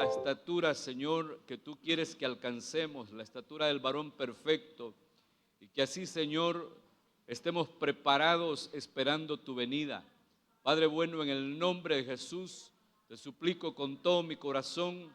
estatura, Señor, que tú quieres que alcancemos, la estatura del varón perfecto, y que así, Señor, estemos preparados esperando tu venida. Padre bueno, en el nombre de Jesús, te suplico con todo mi corazón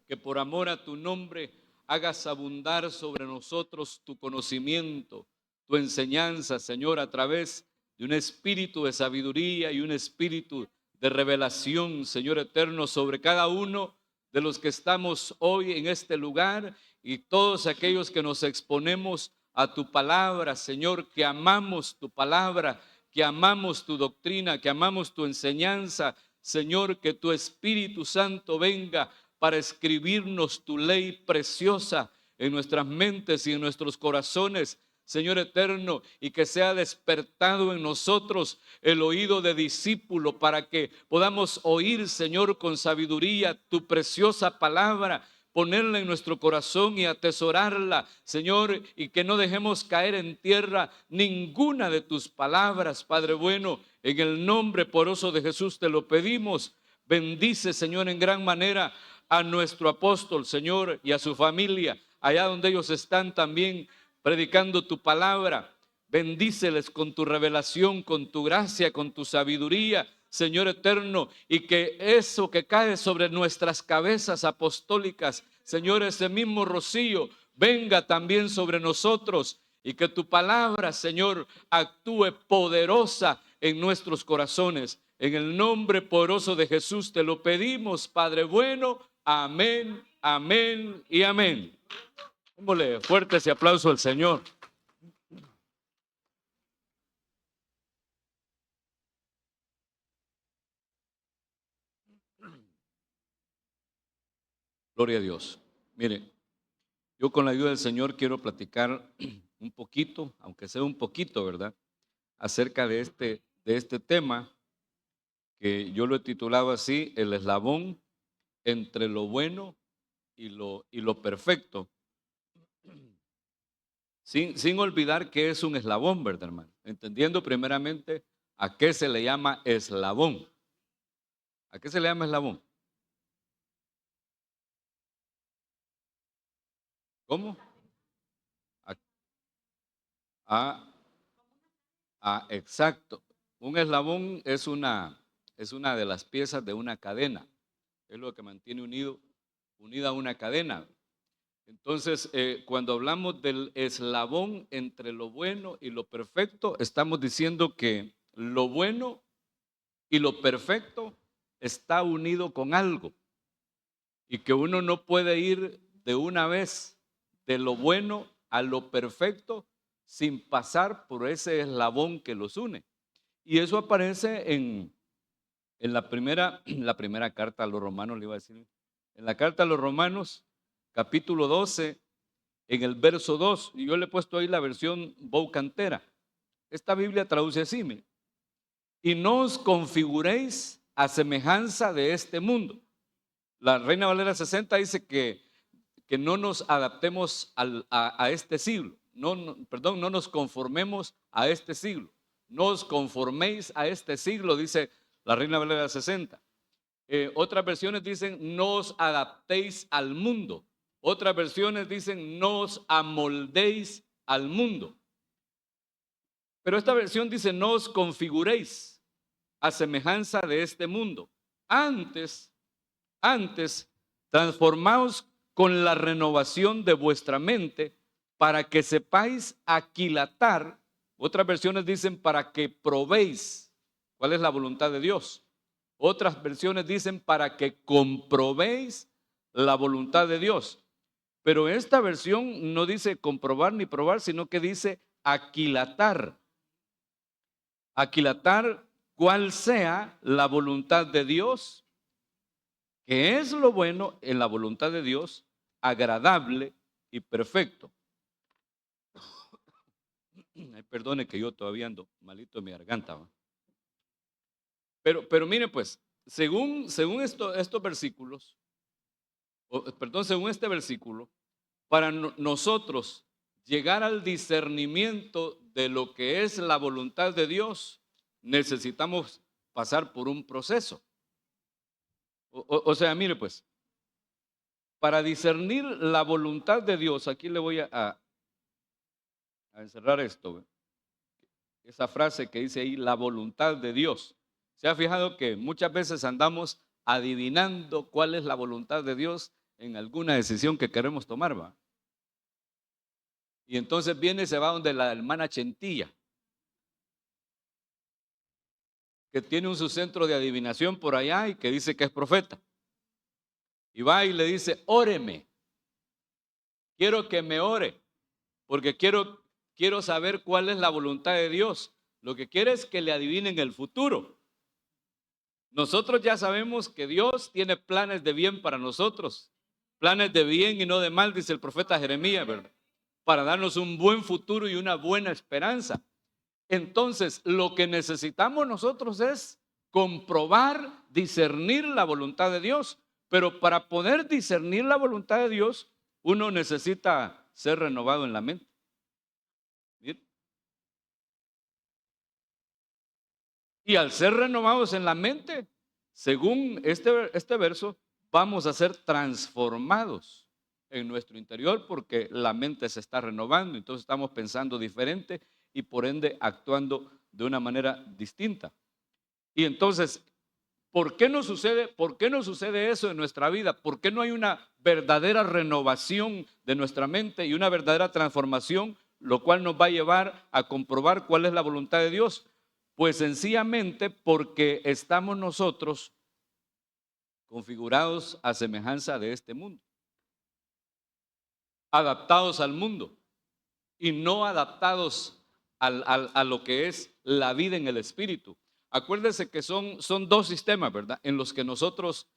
que por amor a tu nombre hagas abundar sobre nosotros tu conocimiento, tu enseñanza, Señor, a través de un espíritu de sabiduría y un espíritu de revelación, Señor eterno, sobre cada uno de los que estamos hoy en este lugar y todos aquellos que nos exponemos a tu palabra, Señor, que amamos tu palabra, que amamos tu doctrina, que amamos tu enseñanza. Señor, que tu Espíritu Santo venga para escribirnos tu ley preciosa en nuestras mentes y en nuestros corazones, Señor eterno, y que sea despertado en nosotros el oído de discípulo para que podamos oír, Señor, con sabiduría tu preciosa palabra, ponerla en nuestro corazón y atesorarla, Señor, y que no dejemos caer en tierra ninguna de tus palabras, Padre bueno. En el nombre poderoso de Jesús te lo pedimos. Bendice, Señor, en gran manera a nuestro apóstol, Señor, y a su familia, allá donde ellos están también predicando tu palabra. Bendíceles con tu revelación, con tu gracia, con tu sabiduría, Señor eterno, y que eso que cae sobre nuestras cabezas apostólicas, Señor, ese mismo rocío venga también sobre nosotros y que tu palabra, Señor, actúe poderosa en nuestros corazones. En el nombre poderoso de Jesús te lo pedimos, Padre bueno. Amén, amén y amén. Démosle fuerte ese aplauso al Señor. Gloria a Dios. Mire, yo con la ayuda del Señor quiero platicar un poquito, aunque sea un poquito, ¿verdad?, acerca de este tema que yo lo he titulado así, el eslabón entre lo bueno y lo perfecto. Sin olvidar que es un eslabón, ¿verdad, hermano? Entendiendo primeramente a qué se le llama eslabón. ¿A qué se le llama eslabón? ¿Cómo? A, a- exacto. Un eslabón es una de las piezas de una cadena. Es lo que mantiene unida una cadena. Entonces, cuando hablamos del eslabón entre lo bueno y lo perfecto, estamos diciendo que lo bueno y lo perfecto está unido con algo y que uno no puede ir de una vez de lo bueno a lo perfecto sin pasar por ese eslabón que los une. Y eso aparece en la primera carta a los romanos, le iba a decir, en la carta a los romanos, capítulo 12, en el verso 2, y yo le he puesto ahí la versión Boucantera. Esta Biblia traduce así, mire, y no os configuréis a semejanza de este mundo. La Reina Valera 60 dice que no nos adaptemos a este siglo, perdón, no nos conformemos a este siglo, no os conforméis a este siglo, dice la Reina Valera 60. Otras versiones dicen no os adaptéis al mundo, otras versiones dicen no os amoldéis al mundo, pero esta versión dice no os configuréis a semejanza de este mundo. Antes, transformaos con la renovación de vuestra mente para que sepáis aquilatar. Otras versiones dicen para que probéis cuál es la voluntad de Dios. Otras versiones dicen para que comprobéis la voluntad de Dios. Pero esta versión no dice comprobar ni probar, sino que dice aquilatar. Aquilatar cuál sea la voluntad de Dios, que es lo bueno en la voluntad de Dios, agradable y perfecto. Ay, perdone que yo todavía ando malito de mi garganta, ¿va? Pero mire pues, según estos versículos, perdón, según este versículo, para nosotros llegar al discernimiento de lo que es la voluntad de Dios, necesitamos pasar por un proceso. O sea, mire pues, para discernir la voluntad de Dios, aquí le voy a encerrar esto, esa frase que dice ahí, la voluntad de Dios. ¿Se ha fijado que muchas veces andamos adivinando cuál es la voluntad de Dios en alguna decisión que queremos tomar, va? Y entonces viene y se va donde la hermana Chentilla, que tiene su centro de adivinación por allá y que dice que es profeta. Y va y le dice, óreme, quiero que me ore, porque quiero saber cuál es la voluntad de Dios. Lo que quiere es que le adivinen el futuro. Nosotros ya sabemos que Dios tiene planes de bien para nosotros, planes de bien y no de mal, dice el profeta Jeremías, ¿verdad? Para darnos un buen futuro y una buena esperanza. Entonces, lo que necesitamos nosotros es comprobar, discernir la voluntad de Dios. Pero para poder discernir la voluntad de Dios, uno necesita ser renovado en la mente. ¿Bien? Y al ser renovados en la mente, según este verso, vamos a ser transformados en nuestro interior porque la mente se está renovando. Entonces estamos pensando diferente y por ende actuando de una manera distinta. Y entonces, ¿por qué no sucede eso en nuestra vida? ¿Por qué no hay una verdadera renovación de nuestra mente y una verdadera transformación, lo cual nos va a llevar a comprobar cuál es la voluntad de Dios? Pues sencillamente porque estamos nosotros configurados a semejanza de este mundo, adaptados al mundo y no adaptados a lo que es la vida en el espíritu. Acuérdense que son dos sistemas, ¿verdad? En los que nosotros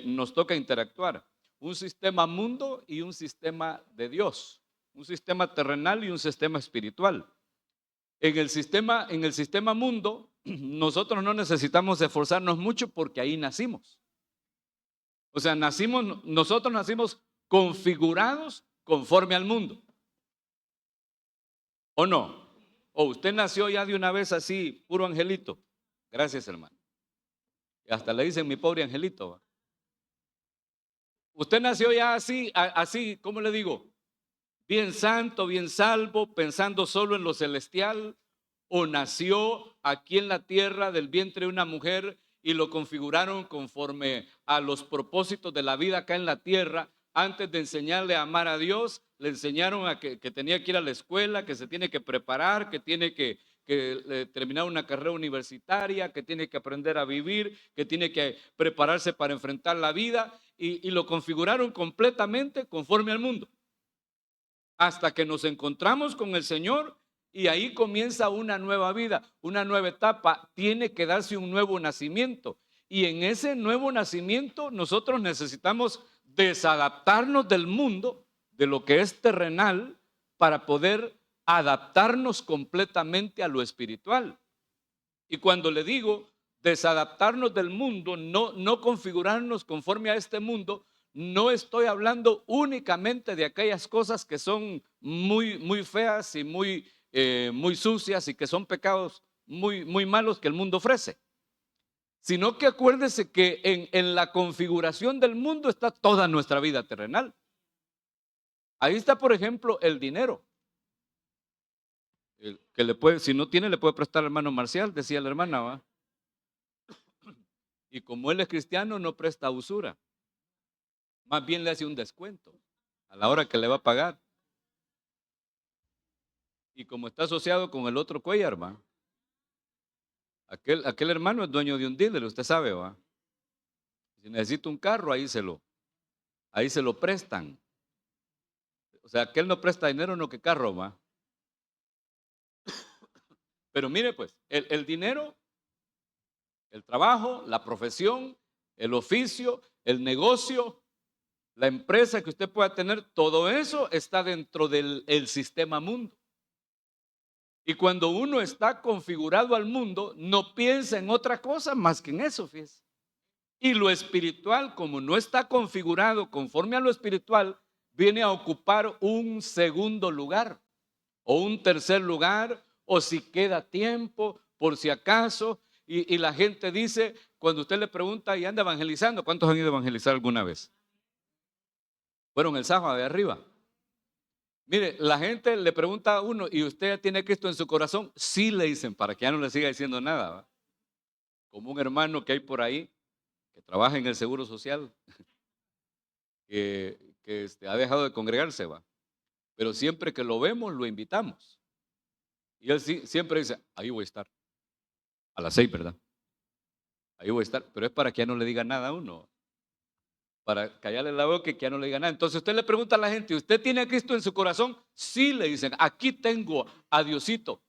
nos toca interactuar. Un sistema mundo y un sistema de Dios. Un sistema terrenal y un sistema espiritual. En el sistema mundo, nosotros no necesitamos esforzarnos mucho porque ahí nacimos. O sea, nosotros nacimos configurados conforme al mundo. ¿O no? ¿O usted nació ya de una vez así, puro angelito? Gracias, hermano. Y hasta le dicen mi pobre angelito, ¿va? Usted nació ya así, ¿cómo le digo? Bien santo, bien salvo, pensando solo en lo celestial, o nació aquí en la tierra del vientre de una mujer y lo configuraron conforme a los propósitos de la vida acá en la tierra. Antes de enseñarle a amar a Dios, le enseñaron a que tenía que ir a la escuela, que se tiene que preparar, que tiene que terminar una carrera universitaria, que tiene que aprender a vivir, que tiene que prepararse para enfrentar la vida, y lo configuraron completamente conforme al mundo. Hasta que nos encontramos con el Señor y ahí comienza una nueva vida, una nueva etapa. Tiene que darse un nuevo nacimiento. Y en ese nuevo nacimiento nosotros necesitamos desadaptarnos del mundo, de lo que es terrenal, para poder adaptarnos completamente a lo espiritual. Y cuando le digo desadaptarnos del mundo, no configurarnos conforme a este mundo, no estoy hablando únicamente de aquellas cosas que son muy feas y muy sucias y que son pecados muy malos que el mundo ofrece, sino que acuérdese que en la configuración del mundo está toda nuestra vida terrenal. Ahí está, por ejemplo, el dinero. Que le puede, si no tiene, le puede prestar al hermano Marcial, decía la hermana, ¿va? Y como él es cristiano, no presta usura. Más bien le hace un descuento a la hora que le va a pagar. Y como está asociado con el otro Cuellar, ¿va? Aquel hermano es dueño de un dealer, usted sabe, ¿va? Si necesita un carro, ahí se lo prestan. O sea, aquel no presta dinero, no que carro, ¿va? Pero mire pues, el dinero, el trabajo, la profesión, el oficio, el negocio, la empresa que usted pueda tener, todo eso está dentro del sistema mundo. Y cuando uno está configurado al mundo, no piensa en otra cosa más que en eso, fíjese. Y lo espiritual, como no está configurado conforme a lo espiritual, viene a ocupar un segundo lugar o un tercer lugar, o si queda tiempo, por si acaso. Y la gente dice, cuando usted le pregunta y anda evangelizando, ¿cuántos han ido a evangelizar alguna vez? Fueron el sábado de arriba. Mire, la gente le pregunta a uno, ¿y usted tiene Cristo en su corazón? Sí, le dicen, para que ya no le siga diciendo nada, ¿va? Como un hermano que hay por ahí, que trabaja en el Seguro Social, que ha dejado de congregarse, ¿va? Pero siempre que lo vemos, lo invitamos. Y él siempre dice, ahí voy a estar, a las 6, ¿verdad? Ahí voy a estar, pero es para que ya no le diga nada a uno, para callarle la boca y que ya no le diga nada. Entonces usted le pregunta a la gente, ¿usted tiene a Cristo en su corazón? Sí, le dicen, aquí tengo a Diosito.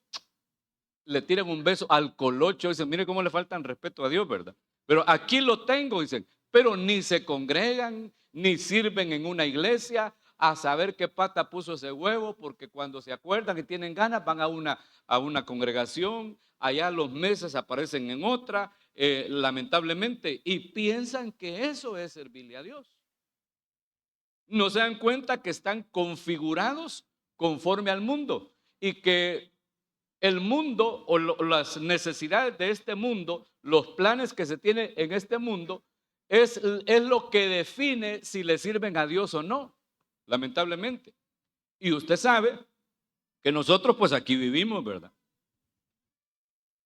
Le tiran un beso al colocho, dicen, mire cómo le faltan respeto a Dios, ¿verdad? Pero aquí lo tengo, dicen, pero ni se congregan, ni sirven en una iglesia, a saber qué pata puso ese huevo, porque cuando se acuerdan y tienen ganas van a una congregación, allá los meses aparecen en otra, lamentablemente, y piensan que eso es servirle a Dios. No se dan cuenta que están configurados conforme al mundo y que el mundo o las necesidades de este mundo, los planes que se tienen en este mundo, es lo que define si le sirven a Dios o no, lamentablemente. Y usted sabe que nosotros pues aquí vivimos, ¿verdad?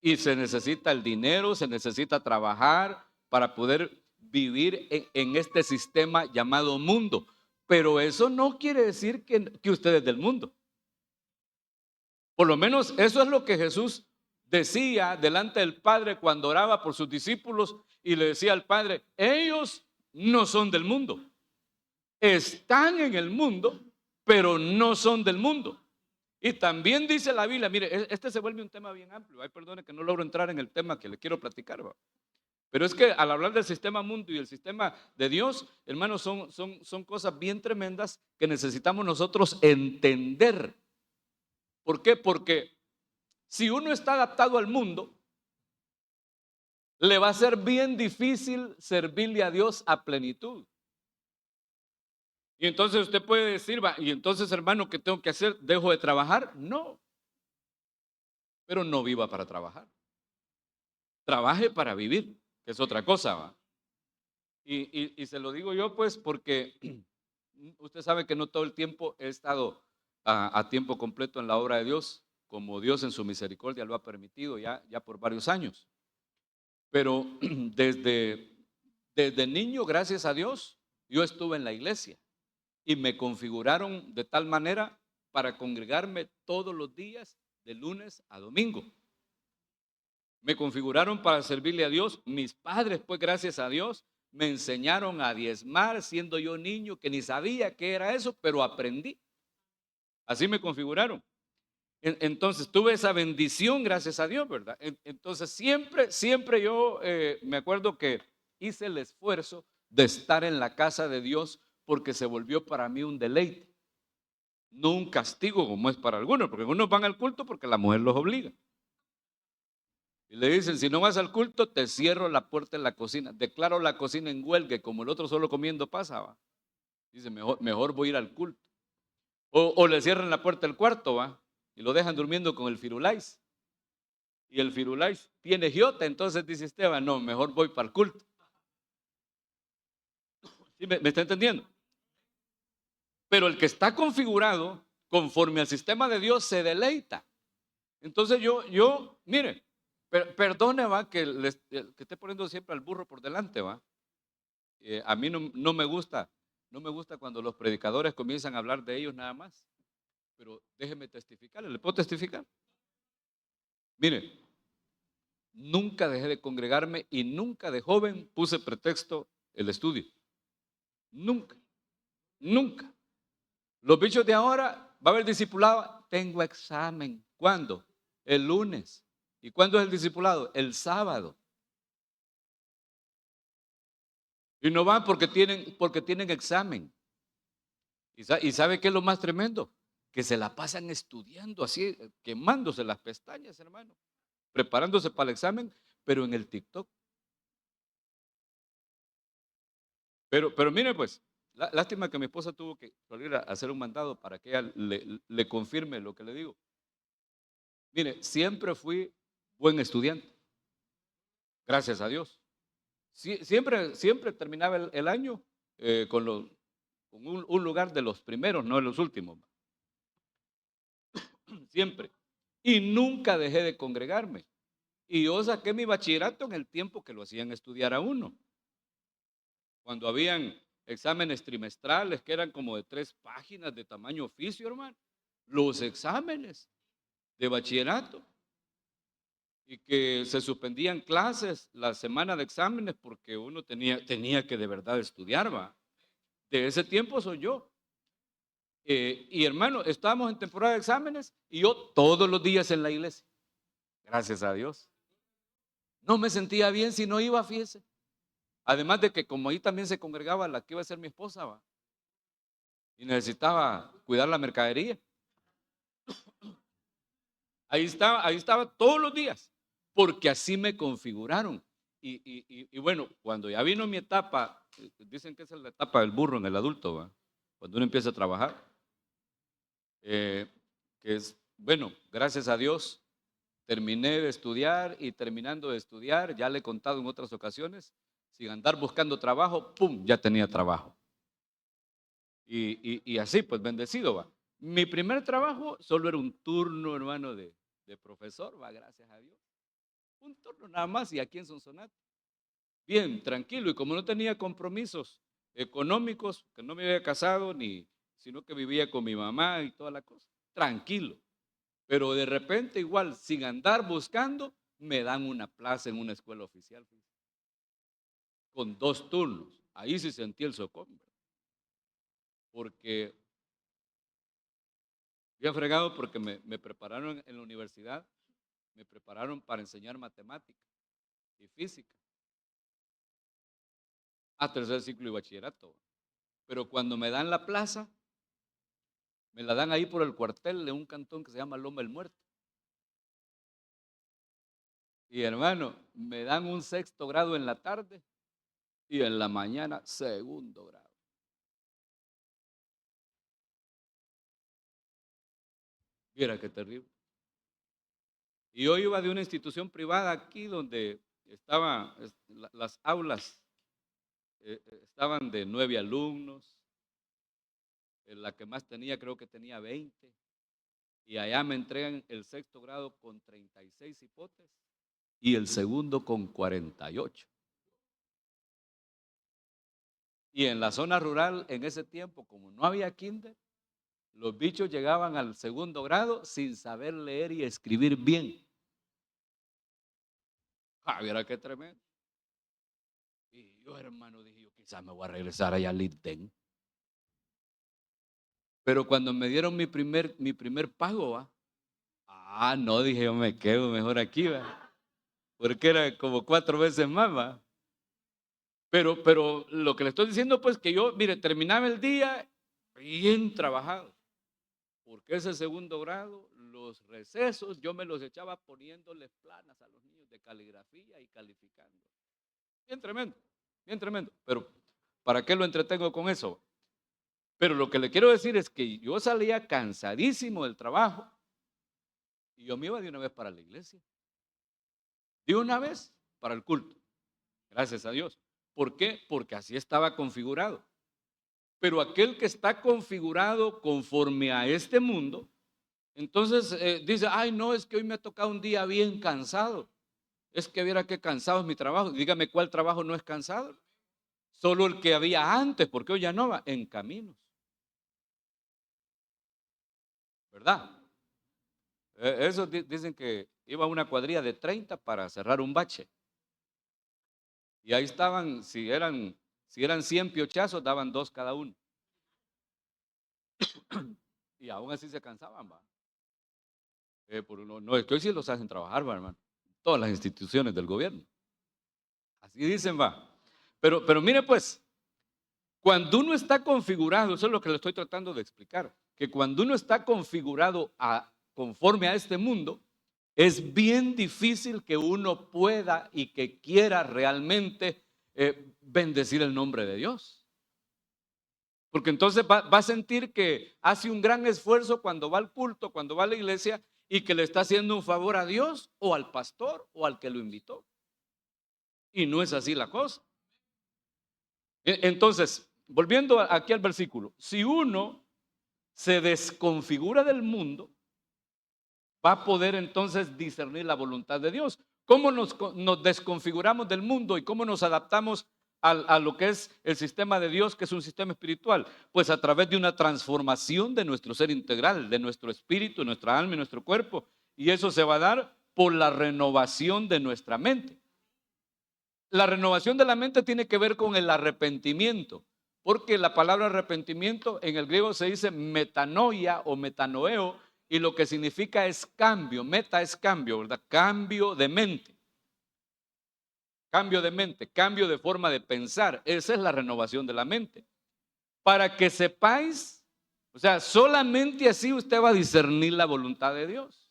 Y se necesita el dinero, se necesita trabajar para poder vivir en este sistema llamado mundo. Pero eso no quiere decir que usted es del mundo. Por lo menos eso es lo que Jesús decía delante del Padre cuando oraba por sus discípulos y le decía al Padre, ellos no son del mundo, están en el mundo, pero no son del mundo. Y también dice la Biblia, mire, este se vuelve un tema bien amplio, ay, perdone que no logro entrar en el tema que le quiero platicar, ¿va? Pero es que al hablar del sistema mundo y el sistema de Dios, hermanos, son cosas bien tremendas que necesitamos nosotros entender. ¿Por qué? Porque si uno está adaptado al mundo, le va a ser bien difícil servirle a Dios a plenitud. Y entonces usted puede decir, va, y entonces hermano, ¿qué tengo que hacer? ¿Dejo de trabajar? No, pero no viva para trabajar. Trabaje para vivir, que es otra cosa, va. Y se lo digo yo pues porque usted sabe que no todo el tiempo he estado a tiempo completo en la obra de Dios, como Dios en su misericordia lo ha permitido ya por varios años. Pero desde niño, gracias a Dios, yo estuve en la iglesia y me configuraron de tal manera para congregarme todos los días de lunes a domingo. Me configuraron para servirle a Dios. Mis padres, pues gracias a Dios, me enseñaron a diezmar siendo yo niño que ni sabía qué era eso, pero aprendí. Así me configuraron. Entonces tuve esa bendición gracias a Dios, ¿verdad? Entonces siempre yo me acuerdo que hice el esfuerzo de estar en la casa de Dios porque se volvió para mí un deleite, no un castigo como es para algunos, porque algunos van al culto porque la mujer los obliga. Y le dicen, si no vas al culto, te cierro la puerta en la cocina, declaro la cocina en huelga y como el otro solo comiendo pasaba. Dice, mejor voy a ir al culto. O le cierran la puerta del cuarto, ¿va? Y lo dejan durmiendo con el firulais. Y el firulais tiene giota, entonces dice Esteban, no, mejor voy para el culto. ¿Sí me está entendiendo? Pero el que está configurado conforme al sistema de Dios se deleita. Entonces mire, perdone, va, que esté poniendo siempre al burro por delante, va. A mí no me gusta cuando los predicadores comienzan a hablar de ellos nada más. Pero déjeme testificar, ¿le puedo testificar? Mire, nunca dejé de congregarme y nunca de joven puse pretexto el estudio. Nunca, nunca. Los bichos de ahora, va a haber discipulado, tengo examen. ¿Cuándo? El lunes. ¿Y cuándo es el discipulado? El sábado. Y no van porque tienen examen. ¿Y sabe qué es lo más tremendo? Que se la pasan estudiando así, quemándose las pestañas, hermano, preparándose para el examen, pero en el TikTok. Pero mire pues, lástima que mi esposa tuvo que salir a hacer un mandado para que ella le confirme lo que le digo. Mire, siempre fui buen estudiante, gracias a Dios. Siempre terminaba el año con con un lugar de los primeros, no de los últimos, siempre. Y nunca dejé de congregarme. Y yo saqué mi bachillerato en el tiempo que lo hacían estudiar a uno. Cuando habían exámenes trimestrales que eran como de 3 páginas de tamaño oficio, hermano. Los exámenes de bachillerato. Y que se suspendían clases la semana de exámenes porque uno tenía que de verdad estudiar, va. De ese tiempo soy yo. Y hermano, estábamos en temporada de exámenes y yo todos los días en la iglesia. Gracias a Dios. No me sentía bien si no iba, fíjese. Además de que como ahí también se congregaba la que iba a ser mi esposa, va. Y necesitaba cuidar la mercadería. Ahí estaba todos los días, porque así me configuraron. Y bueno, cuando ya vino mi etapa, dicen que esa es la etapa del burro en el adulto, ¿va? Cuando uno empieza a trabajar, que es, bueno, gracias a Dios, terminé de estudiar y terminando de estudiar, ya le he contado en otras ocasiones, sin andar buscando trabajo, ¡pum!, ya tenía trabajo. Y así, pues bendecido, va. Mi primer trabajo solo era un turno, hermano, de profesor, va, gracias a Dios. Un turno nada más y aquí en Sonsonate. Bien, tranquilo. Y como no tenía compromisos económicos, que no me había casado, sino que vivía con mi mamá y toda la cosa, tranquilo. Pero de repente igual, sin andar buscando, me dan una plaza en una escuela oficial, con 2 turnos. Ahí sí sentí el socón, porque había fregado porque me prepararon en la universidad, me prepararon para enseñar matemática y física, a 3er ciclo y bachillerato. Pero cuando me dan la plaza, me la dan ahí por el cuartel de un cantón que se llama Loma del Muerto. Y hermano, me dan un 6º grado en la tarde y en la mañana 2º grado. Mira qué terrible. Y yo iba de una institución privada aquí donde las aulas estaban de 9 alumnos, la que más tenía creo que tenía 20, y allá me entregan el 6º grado con 36 hipotes y el segundo con 48. Y en la zona rural, en ese tiempo, como no había kinder, los bichos llegaban al 2º grado sin saber leer y escribir bien. Ah, mira qué tremendo. Y yo, hermano, dije yo, quizás me voy a regresar allá al INTEN. Pero cuando me dieron mi primer pago, ¿va? No, dije yo, me quedo mejor aquí, ¿va? Porque era como 4 veces más, ¿va? Pero lo que le estoy diciendo, pues, que yo, mire, terminaba el día bien trabajado. Porque ese 2º grado, los recesos, yo me los echaba poniéndoles planas a los niños de caligrafía y calificando. Bien tremendo, bien tremendo. Pero, ¿para qué lo entretengo con eso? Pero lo que le quiero decir es que yo salía cansadísimo del trabajo y yo me iba de una vez para la iglesia. De una vez para el culto. Gracias a Dios. ¿Por qué? Porque así estaba configurado. Pero aquel que está configurado conforme a este mundo, entonces dice, ay, no, es que hoy me ha tocado un día bien cansado. Es que viera qué cansado es mi trabajo. Dígame cuál trabajo no es cansado. Solo el que había antes, porque hoy ya no va, en caminos. ¿Verdad? Eso dicen que iba una cuadrilla de 30 para cerrar un bache. Y ahí estaban, si eran 100 piochazos, daban 2 cada uno. Y aún así se cansaban, va. No, es que hoy sí los hacen trabajar, va, hermano. Todas las instituciones del gobierno. Así dicen, va. Pero mire pues, cuando uno está configurado, eso es lo que le estoy tratando de explicar, que cuando uno está configurado conforme a este mundo, es bien difícil que uno pueda y que quiera realmente bendecir el nombre de Dios. Porque entonces va a sentir que hace un gran esfuerzo cuando va al culto, cuando va a la iglesia y que le está haciendo un favor a Dios o al pastor o al que lo invitó. Y no es así la cosa. Entonces, volviendo aquí al versículo, si uno se desconfigura del mundo, va a poder entonces discernir la voluntad de Dios. ¿Cómo nos desconfiguramos del mundo y cómo nos adaptamos a lo que es el sistema de Dios, que es un sistema espiritual? Pues a través de una transformación de nuestro ser integral, de nuestro espíritu, nuestra alma y nuestro cuerpo. Y eso se va a dar por la renovación de nuestra mente. La renovación de la mente tiene que ver con el arrepentimiento, porque la palabra arrepentimiento en el griego se dice metanoia o metanoeo, y lo que significa es cambio. Meta es cambio, ¿verdad? Cambio de mente. Cambio de mente, cambio de forma de pensar. Esa es la renovación de la mente. Para que sepáis, o sea, solamente así usted va a discernir la voluntad de Dios.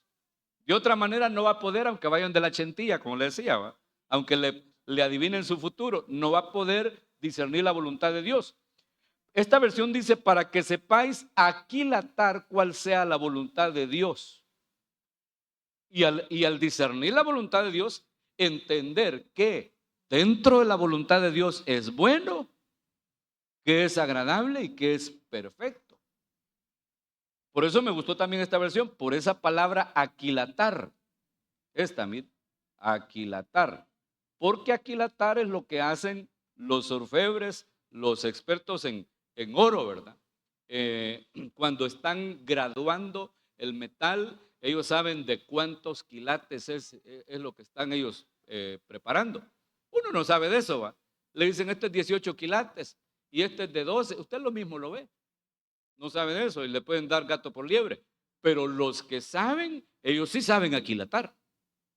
De otra manera no va a poder, aunque vayan de la chentilla, como le decía, ¿va? Aunque le adivinen su futuro, no va a poder discernir la voluntad de Dios. Esta versión dice, para que sepáis aquilatar cuál sea la voluntad de Dios. Y al discernir la voluntad de Dios, entender que dentro de la voluntad de Dios es bueno, que es agradable y que es perfecto. Por eso me gustó también esta versión, por esa palabra aquilatar. Esta, mira, aquilatar. Porque aquilatar es lo que hacen los orfebres, los expertos en oro, ¿verdad? Cuando están graduando el metal, ellos saben de cuántos quilates es lo que están ellos preparando. Uno no sabe de eso, ¿va? Le dicen, este es 18 quilates y este es de 12. Usted lo mismo lo ve. No sabe de eso y le pueden dar gato por liebre. Pero los que saben, ellos sí saben aquilatar.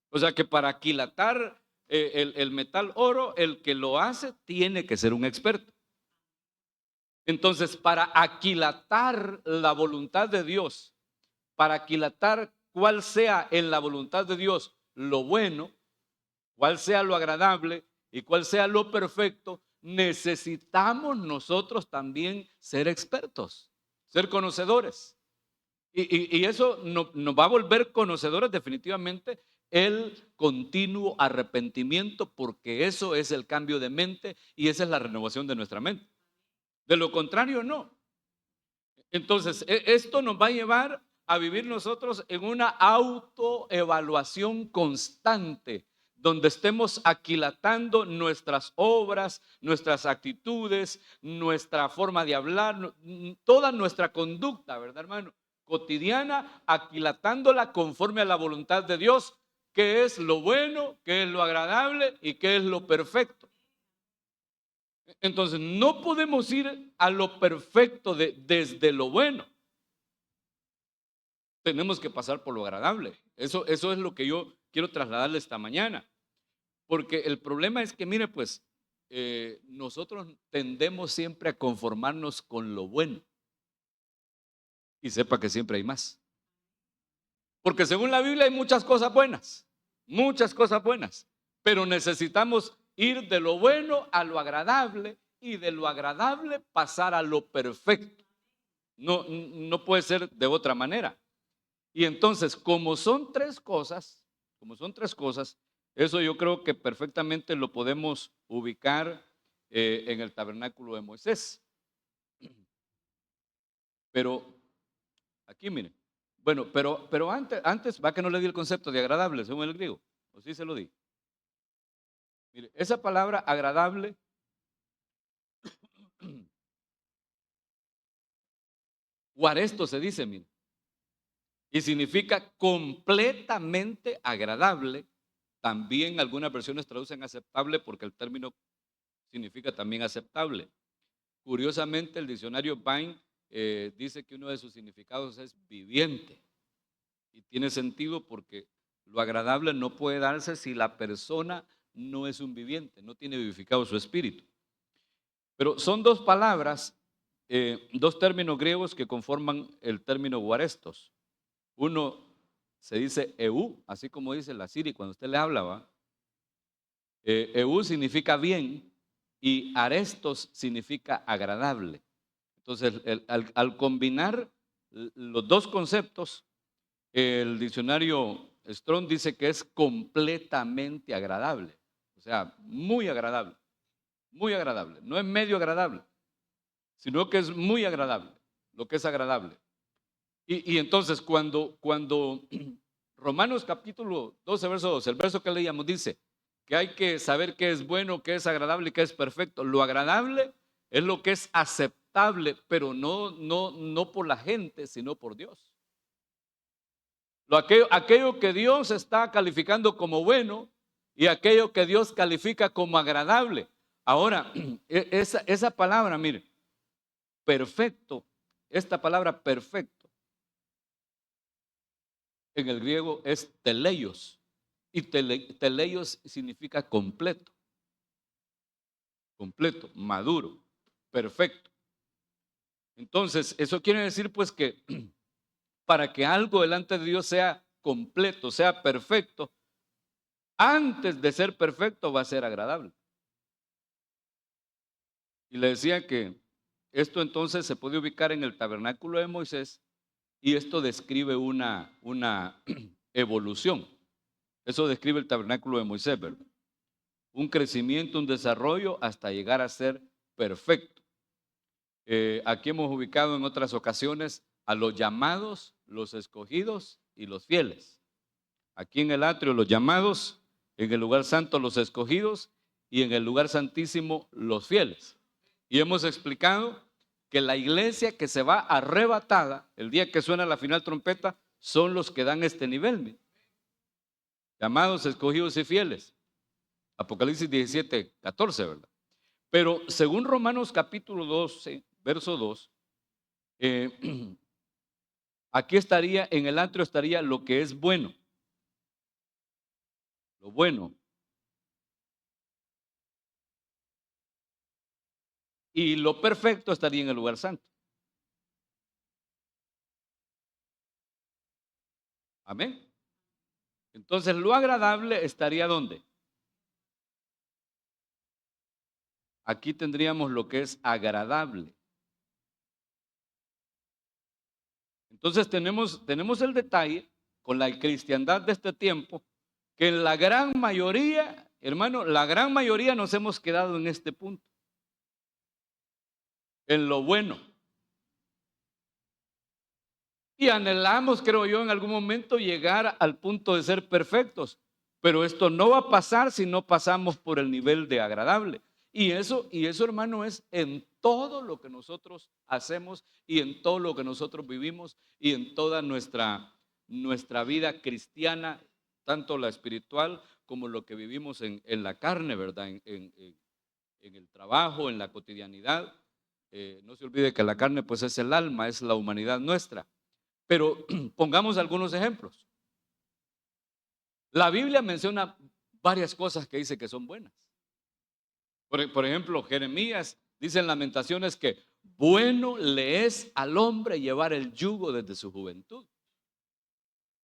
O sea que para aquilatar el metal oro, el que lo hace tiene que ser un experto. Entonces, para aquilatar la voluntad de Dios, para aquilatar cuál sea en la voluntad de Dios lo bueno, cuál sea lo agradable y cuál sea lo perfecto, necesitamos nosotros también ser expertos, ser conocedores. Y eso nos va a volver conocedores definitivamente el continuo arrepentimiento, porque eso es el cambio de mente y esa es la renovación de nuestra mente. De lo contrario, no. Entonces, esto nos va a llevar a vivir nosotros en una autoevaluación constante, donde estemos aquilatando nuestras obras, nuestras actitudes, nuestra forma de hablar, toda nuestra conducta, ¿verdad, hermano? Cotidiana, aquilatándola conforme a la voluntad de Dios, que es lo bueno, que es lo agradable y que es lo perfecto. Entonces, no podemos ir a lo perfecto desde lo bueno. Tenemos que pasar por lo agradable. Eso es lo que yo quiero trasladarle esta mañana. Porque el problema es que, mire, pues, nosotros tendemos siempre a conformarnos con lo bueno. Y sepa que siempre hay más. Porque según la Biblia hay muchas cosas buenas. Muchas cosas buenas. Pero necesitamos ir de lo bueno a lo agradable y de lo agradable pasar a lo perfecto. No puede ser de otra manera. Y entonces, como son tres cosas, eso yo creo que perfectamente lo podemos ubicar en el tabernáculo de Moisés. Pero aquí miren, bueno, pero antes va que no le di el concepto de agradable según el griego, o sí se lo di. Mire, esa palabra agradable guaresto se dice, mire, y significa completamente agradable. También algunas versiones traducen aceptable porque el término significa también aceptable. Curiosamente, el diccionario Vine dice que uno de sus significados es viviente. Y tiene sentido porque lo agradable no puede darse si la persona no es un viviente, no tiene vivificado su espíritu. Pero son dos palabras, dos términos griegos que conforman el término guarestos. Uno se dice eu, así como dice la Siri cuando usted le hablaba. Eu significa bien y arestos significa agradable. Entonces, al combinar los dos conceptos, el diccionario Strong dice que es completamente agradable. O sea, muy agradable, no es medio agradable. sino que es muy agradable, lo que es agradable. Y entonces cuando Romanos capítulo 12, verso 2, el verso que leíamos dice que hay que saber qué es bueno, qué es agradable y qué es perfecto. Lo agradable es lo que es aceptable, pero no por la gente, sino por Dios. Aquello que Dios está calificando como bueno y aquello que Dios califica como agradable. Ahora, esa palabra, mire, perfecto, esta palabra perfecto en el griego es teleios, y teleios significa completo, completo, maduro, perfecto. Entonces, eso quiere decir pues que para que algo delante de Dios sea completo, sea perfecto, antes de ser perfecto va a ser agradable. Y le decía que esto entonces se puede ubicar en el tabernáculo de Moisés y esto describe una evolución. Eso describe el tabernáculo de Moisés, ¿verdad? Un crecimiento, un desarrollo hasta llegar a ser perfecto. Aquí hemos ubicado en otras ocasiones a los llamados, los escogidos y los fieles. Aquí en el atrio los llamados, en el lugar santo los escogidos y en el lugar santísimo los fieles. Y hemos explicado que la iglesia que se va arrebatada el día que suena la final trompeta son los que dan este nivel. Llamados, escogidos y fieles. Apocalipsis 17, 14, ¿verdad? Pero según Romanos capítulo 12, verso 2, aquí estaría, en el atrio estaría lo que es bueno. Lo bueno. Y lo perfecto estaría en el lugar santo. Amén. Entonces, lo agradable estaría ¿dónde? Aquí tendríamos lo que es agradable. Entonces, tenemos el detalle con la cristiandad de este tiempo, que en la gran mayoría, hermano, la gran mayoría nos hemos quedado en este punto. En lo bueno. Y anhelamos, creo yo, en algún momento llegar al punto de ser perfectos. Pero esto no va a pasar si no pasamos por el nivel de agradable. Y eso, hermano, es en todo lo que nosotros hacemos y en todo lo que nosotros vivimos y en toda nuestra vida cristiana, tanto la espiritual como lo que vivimos en la carne, ¿verdad? En el trabajo, en la cotidianidad. No se olvide que la carne pues es el alma, es la humanidad nuestra. Pero pongamos algunos ejemplos. La Biblia menciona varias cosas que dice que son buenas. Por ejemplo, Jeremías dice en Lamentaciones que bueno le es al hombre llevar el yugo desde su juventud.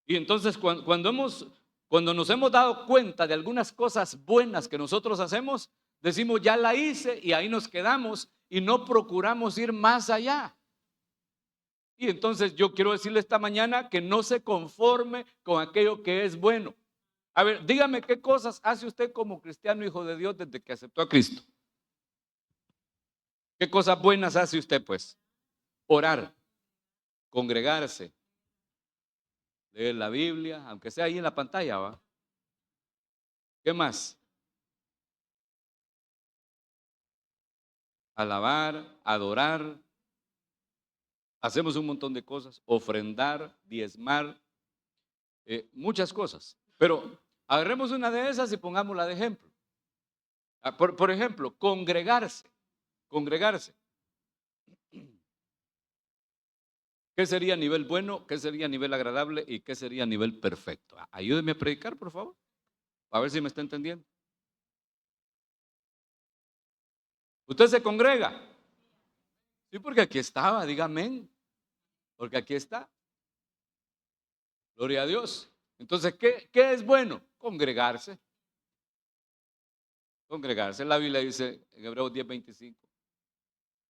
Y entonces cuando nos hemos dado cuenta de algunas cosas buenas que nosotros hacemos, decimos ya la hice y ahí nos quedamos y no procuramos ir más allá. Y entonces yo quiero decirle esta mañana que no se conforme con aquello que es bueno. A ver, dígame qué cosas hace usted como cristiano hijo de Dios desde que aceptó a Cristo. ¿Qué cosas buenas hace usted pues? Orar, congregarse, leer la Biblia, aunque sea ahí en la pantalla, ¿va? ¿Qué más? Alabar, adorar. Hacemos un montón de cosas, ofrendar, diezmar, muchas cosas. Pero agarremos una de esas y pongámosla de ejemplo. Por ejemplo, congregarse. ¿Qué sería nivel bueno? ¿Qué sería nivel agradable? ¿Y qué sería nivel perfecto? Ayúdeme a predicar, por favor. A ver si me está entendiendo. ¿Usted se congrega? Sí, porque aquí estaba, dígame. Porque aquí está. Gloria a Dios. Entonces, ¿qué es bueno? Congregarse. Congregarse. La Biblia dice en Hebreos 10:25.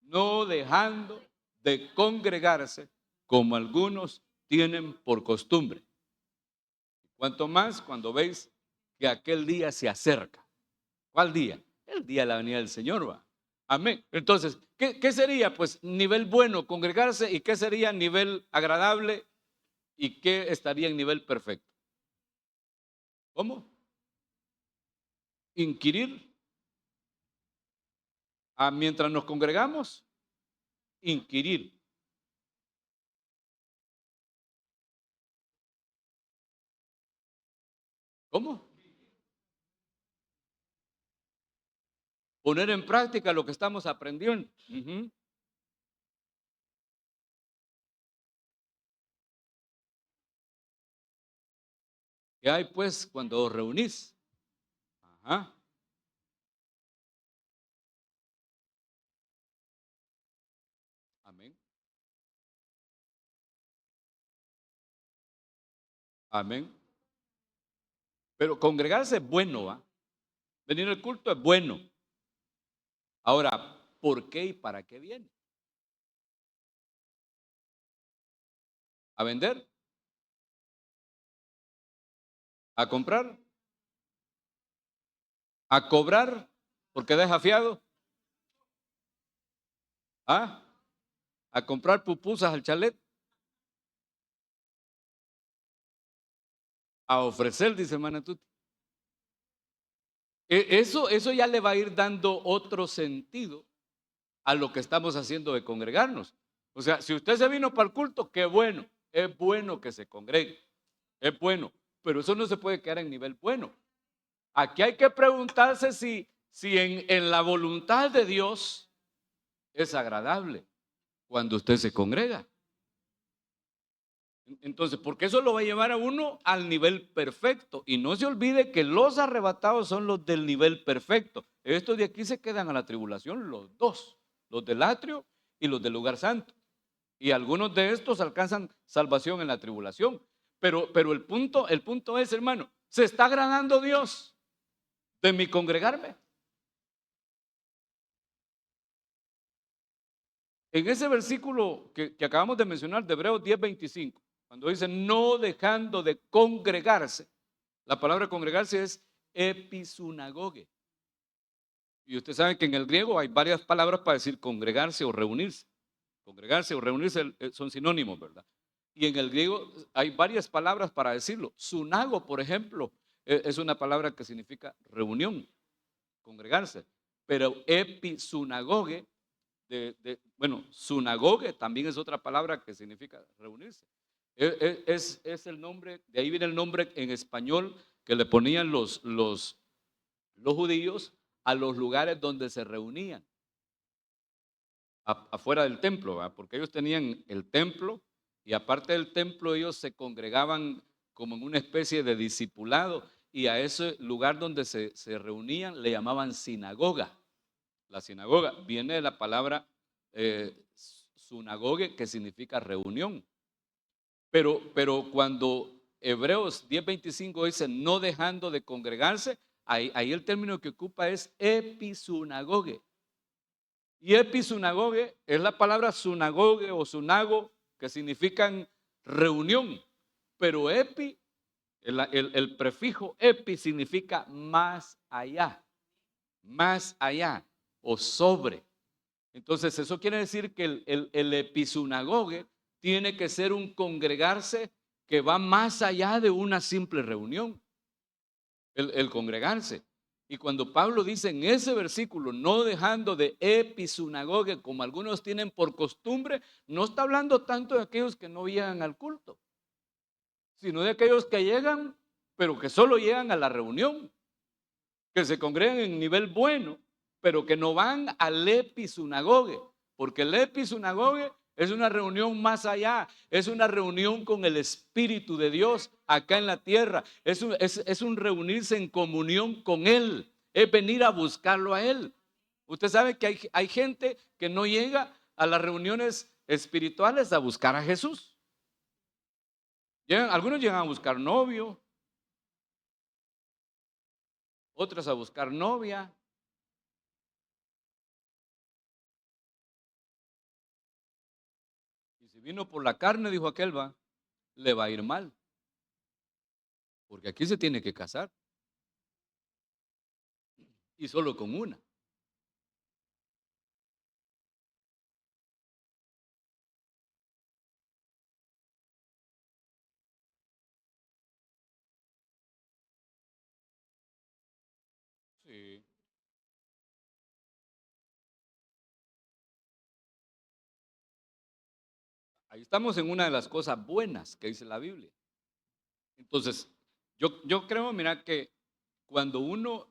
No dejando de congregarse como algunos tienen por costumbre. Cuanto más cuando veis que aquel día se acerca. ¿Cuál día? El día de la venida del Señor, va. Amén. Entonces, ¿qué sería? Pues nivel bueno, congregarse, y qué sería nivel agradable, y qué estaría en nivel perfecto. ¿Cómo? Inquirir. Mientras nos congregamos, inquirir. ¿Cómo? Poner en práctica lo que estamos aprendiendo. Ujú. ¿Qué hay pues cuando os reunís? Ajá. Amén. Amén. Pero congregarse es bueno, ¿va? Venir al culto es bueno. Ahora, ¿por qué y para qué viene? ¿A vender? ¿A comprar? ¿A cobrar? ¿Porque deja fiado? ¿Ah? ¿A comprar pupusas al chalet? ¿A ofrecer? Dice hermana Tuti. Eso ya le va a ir dando otro sentido a lo que estamos haciendo de congregarnos. O sea, si usted se vino para el culto, qué bueno, es bueno que se congregue, es bueno, pero eso no se puede quedar en nivel bueno. Aquí hay que preguntarse si en la voluntad de Dios es agradable cuando usted se congrega. Entonces, porque eso lo va a llevar a uno al nivel perfecto. Y no se olvide que los arrebatados son los del nivel perfecto. Estos de aquí se quedan a la tribulación, los dos, los del atrio y los del lugar santo. Y algunos de estos alcanzan salvación en la tribulación. Pero el punto es, hermano, ¿se está agradando Dios de mi congregarme? En ese versículo que acabamos de mencionar, de Hebreos 10:25, cuando dice no dejando de congregarse, la palabra congregarse es episunagoge. Y usted sabe que en el griego hay varias palabras para decir congregarse o reunirse. Congregarse o reunirse son sinónimos, ¿verdad? Y en el griego hay varias palabras para decirlo. Sunago, por ejemplo, es una palabra que significa reunión, congregarse. Pero episunagoge, bueno, sunagoge también es otra palabra que significa reunirse. Es el nombre, de ahí viene el nombre en español que le ponían los judíos a los lugares donde se reunían, afuera del templo, ¿verdad? Porque ellos tenían el templo y aparte del templo ellos se congregaban como en una especie de discipulado y a ese lugar donde se reunían le llamaban sinagoga. La sinagoga viene de la palabra sunagoge, que significa reunión. Pero cuando Hebreos 10:25 dice no dejando de congregarse, ahí el término que ocupa es episunagoge. Y episunagoge es la palabra sunagoge o sunago, que significan reunión. Pero epi, el prefijo epi significa más allá o sobre. Entonces, eso quiere decir que el episunagoge tiene que ser un congregarse que va más allá de una simple reunión, el congregarse. Y cuando Pablo dice en ese versículo, no dejando de episunagoge, como algunos tienen por costumbre, no está hablando tanto de aquellos que no llegan al culto, sino de aquellos que llegan, pero que solo llegan a la reunión, que se congregan en nivel bueno, pero que no van al episunagoge, porque el episunagoge es una reunión más allá, es una reunión con el Espíritu de Dios acá en la tierra, es un reunirse en comunión con Él, es venir a buscarlo a Él. Usted sabe que hay gente que no llega a las reuniones espirituales a buscar a Jesús. Algunos llegan a buscar novio, otros a buscar novia. Y si vino por la carne, dijo aquel, le va a ir mal, porque aquí se tiene que casar y solo con una. Sí. Ahí estamos en una de las cosas buenas que dice la Biblia. Entonces, yo creo, mira, que cuando uno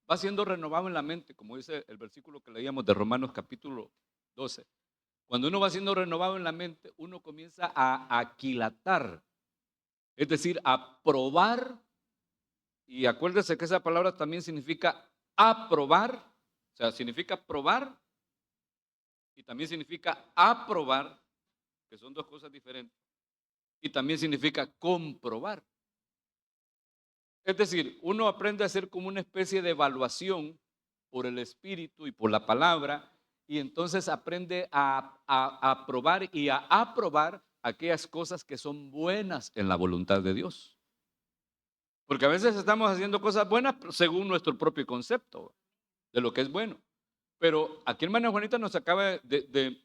va siendo renovado en la mente, como dice el versículo que leíamos de Romanos capítulo 12, cuando uno va siendo renovado en la mente, uno comienza a aquilatar, es decir, a probar, y acuérdese que esa palabra también significa aprobar, o sea, significa probar y también significa aprobar, que son dos cosas diferentes, y también significa comprobar. Es decir, uno aprende a hacer como una especie de evaluación por el Espíritu y por la palabra, y entonces aprende a probar y a aprobar aquellas cosas que son buenas en la voluntad de Dios. Porque a veces estamos haciendo cosas buenas según nuestro propio concepto de lo que es bueno. Pero aquí hermana Juanita nos acaba de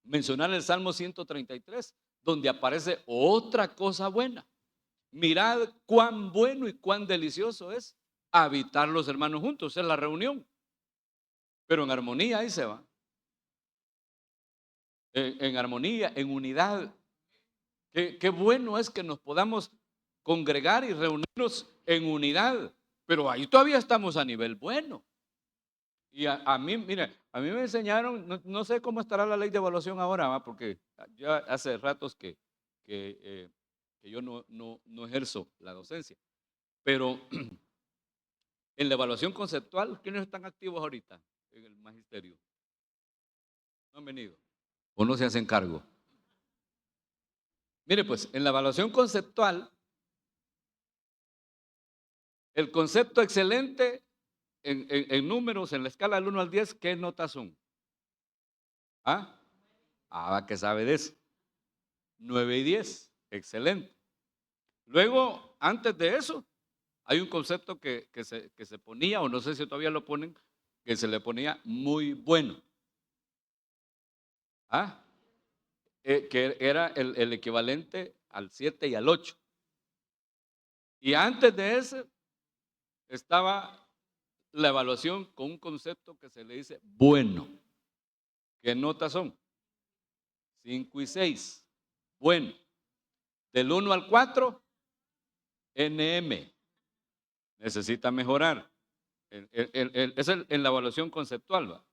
mencionar el Salmo 133, donde aparece otra cosa buena. Mirad cuán bueno y cuán delicioso es habitar los hermanos juntos, es la reunión, pero en armonía, ahí se va, en armonía, en unidad. Qué bueno es que nos podamos congregar y reunirnos en unidad, pero ahí todavía estamos a nivel bueno. Y a mí, mire, a mí me enseñaron, no sé cómo estará la ley de evaluación ahora, ¿va? Porque ya hace ratos que yo no ejerzo la docencia, pero en la evaluación conceptual, ¿quiénes están activos ahorita en el magisterio? No han venido o no se hacen cargo. Mire, pues en la evaluación conceptual, el concepto excelente en números, en la escala del 1 al 10, ¿qué notas son? ¿Ah? Que sabe de eso. 9 y 10, excelente. Luego, antes de eso, hay un concepto que se ponía, o no sé si todavía lo ponen, que se le ponía muy bueno. ¿Ah? Que era el equivalente al 7 y al 8. Y antes de ese estaba la evaluación con un concepto que se le dice bueno. ¿Qué notas son? 5 y 6. Bueno. Del 1 al 4, NM. Necesita mejorar. Es en la evaluación conceptual, ¿va?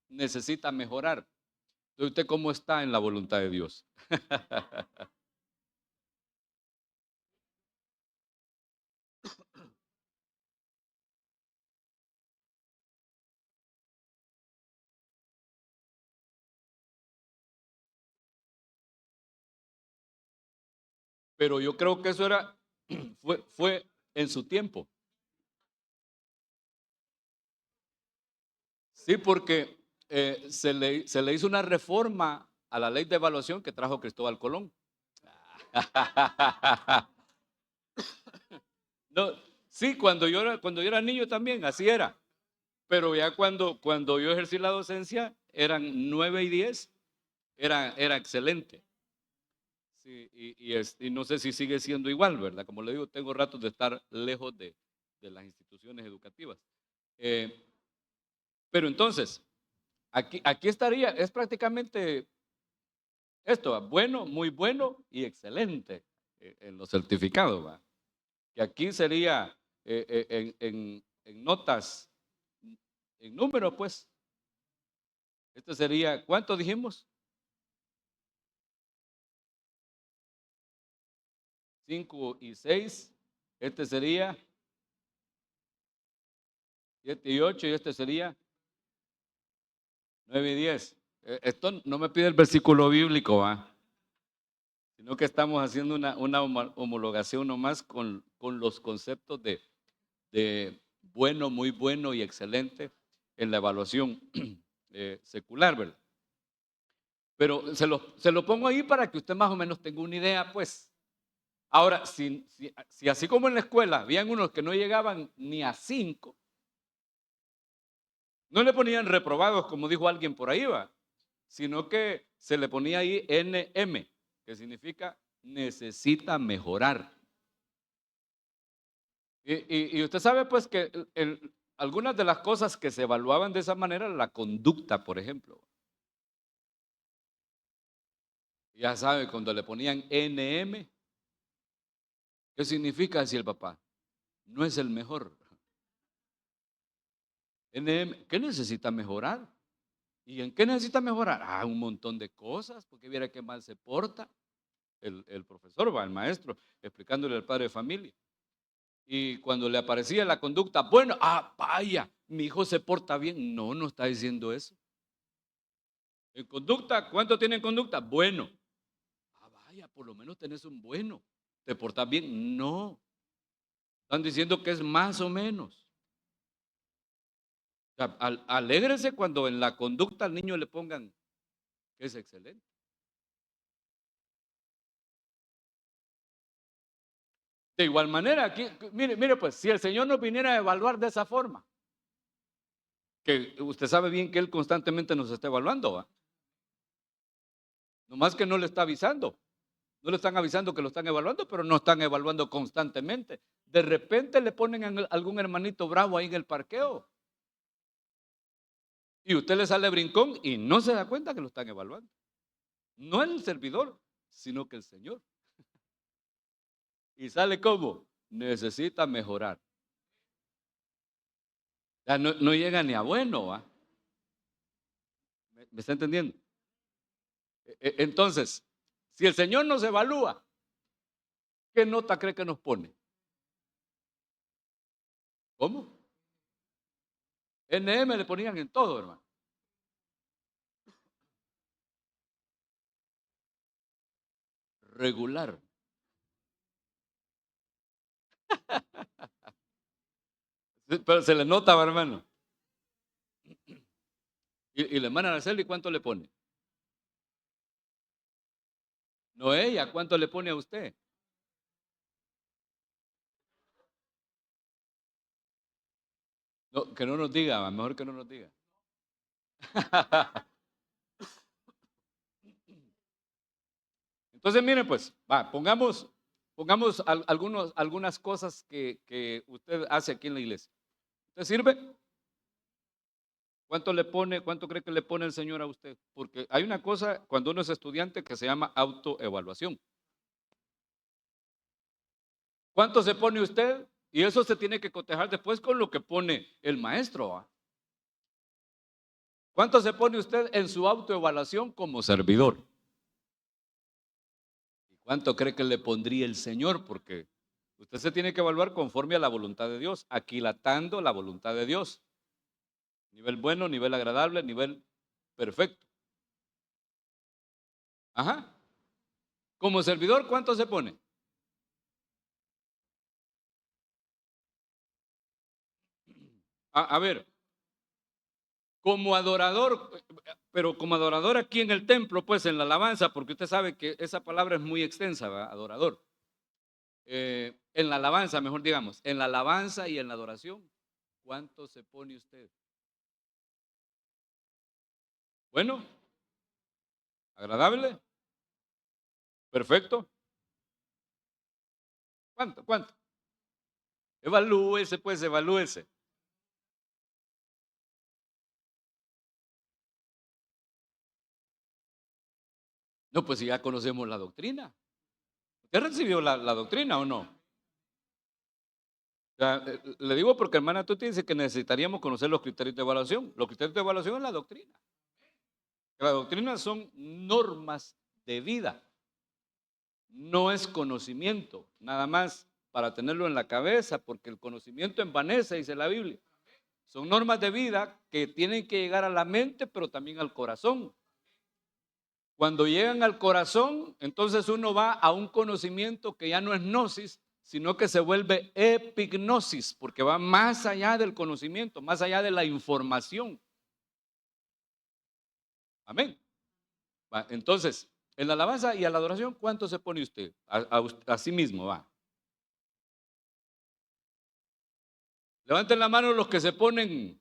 Necesita mejorar. Entonces, ¿usted cómo está en la voluntad de Dios? Pero yo creo que eso era, fue en su tiempo. Sí, porque se le hizo una reforma a la ley de evaluación que trajo Cristóbal Colón. No, sí, cuando yo era niño también, así era. Pero ya cuando yo ejercí la docencia, eran 9 y 10, era excelente. Sí, y no sé si sigue siendo igual, ¿verdad? Como le digo, tengo ratos de estar lejos de las instituciones educativas. Eh, pero entonces, aquí estaría, es prácticamente esto, ¿va? Bueno, muy bueno y excelente en los certificados, ¿va? Que aquí sería en notas, en números, pues, este sería, ¿cuánto dijimos? 5 y 6, este sería 7 y 8 y este sería 9 y 10. Esto no me pide el versículo bíblico, ¿va? Sino que estamos haciendo una homologación nomás con los conceptos de bueno, muy bueno y excelente en la evaluación secular, ¿verdad? Pero se lo pongo ahí para que usted más o menos tenga una idea, pues. Ahora, si así como en la escuela habían unos que no llegaban ni a 5, no le ponían reprobados, como dijo alguien por ahí, va, sino que se le ponía ahí NM, que significa necesita mejorar. Y usted sabe pues que algunas de las cosas que se evaluaban de esa manera, la conducta, por ejemplo. Ya sabe, cuando le ponían NM, ¿qué significa? Decía el papá, no es el mejor. NM, ¿qué necesita mejorar? ¿Y en qué necesita mejorar? Ah, un montón de cosas, porque viera qué mal se porta el profesor, el maestro, explicándole al padre de familia. Y cuando le aparecía la conducta, bueno, vaya, mi hijo se porta bien. No, no está diciendo eso. En conducta, ¿cuánto tiene en conducta? Bueno. Vaya, por lo menos tenés un bueno. ¿Te portas bien? No. Están diciendo que es más o menos. O sea, alégrese cuando en la conducta al niño le pongan que es excelente. De igual manera, aquí, mire, pues, si el Señor nos viniera a evaluar de esa forma, que usted sabe bien que Él constantemente nos está evaluando, ¿va? Nomás que no le está avisando. No le están avisando que lo están evaluando, pero no están evaluando constantemente. De repente le ponen a algún hermanito bravo ahí en el parqueo. Y usted le sale brincón y no se da cuenta que lo están evaluando. No el servidor, sino que el Señor. Y sale como, necesita mejorar. Ya no llega ni a bueno, ¿va? ¿Me está entendiendo? Entonces, si el Señor nos evalúa, ¿qué nota cree que nos pone? ¿Cómo? NM le ponían en todo, hermano. Regular. Pero se le nota, hermano. Y la hermana Araceli, ¿cuánto le pone? No ella, ¿cuánto le pone a usted? No, que no nos diga, mejor que no nos diga. Entonces, miren, pues, pongamos algunas cosas que usted hace aquí en la iglesia. ¿Usted sirve? ¿Cuánto le pone, cuánto cree que le pone el Señor a usted? Porque hay una cosa cuando uno es estudiante que se llama autoevaluación. ¿Cuánto se pone usted? Y eso se tiene que cotejar después con lo que pone el maestro, ¿va? ¿Cuánto se pone usted en su autoevaluación como servidor? ¿Y cuánto cree que le pondría el Señor? Porque usted se tiene que evaluar conforme a la voluntad de Dios, aquilatando la voluntad de Dios. Nivel bueno, nivel agradable, nivel perfecto. Ajá. Como servidor, ¿cuánto se pone? A ver, como adorador, pero como adorador aquí en el templo, pues en la alabanza, porque usted sabe que esa palabra es muy extensa, ¿verdad? Adorador. En la alabanza, mejor digamos, en la alabanza y en la adoración, ¿cuánto se pone usted? Bueno, agradable, perfecto. ¿Cuánto? ¿Cuánto? Evalúese, pues, evalúese. No, pues si ya conocemos la doctrina. ¿Usted recibió la doctrina o no? O sea, le digo porque hermana Tuti dice que necesitaríamos conocer los criterios de evaluación. Los criterios de evaluación es la doctrina. La doctrina son normas de vida. No es conocimiento, nada más para tenerlo en la cabeza, porque el conocimiento envanece, dice la Biblia. Son normas de vida que tienen que llegar a la mente, pero también al corazón. Cuando llegan al corazón, entonces uno va a un conocimiento que ya no es gnosis, sino que se vuelve epignosis, porque va más allá del conocimiento, más allá de la información. Amén. Entonces, en la alabanza y a la adoración, ¿cuánto se pone usted? A sí mismo, va. Levanten la mano los que se ponen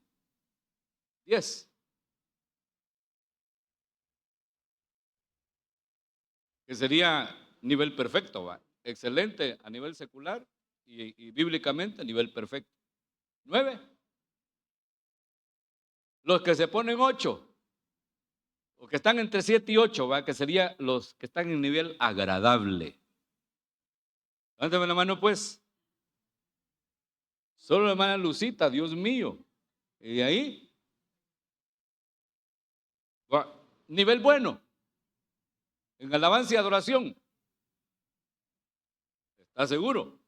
10, que sería nivel perfecto, ¿va? Excelente a nivel secular y bíblicamente a nivel perfecto. 9, Los que se ponen 8, o que están entre 7 y 8, ¿va? Que serían los que están en nivel agradable. Levántame la mano, pues. Solo la hermana Lucita, Dios mío. Y de ahí, va, nivel bueno, en alabanza y adoración. ¿Estás seguro?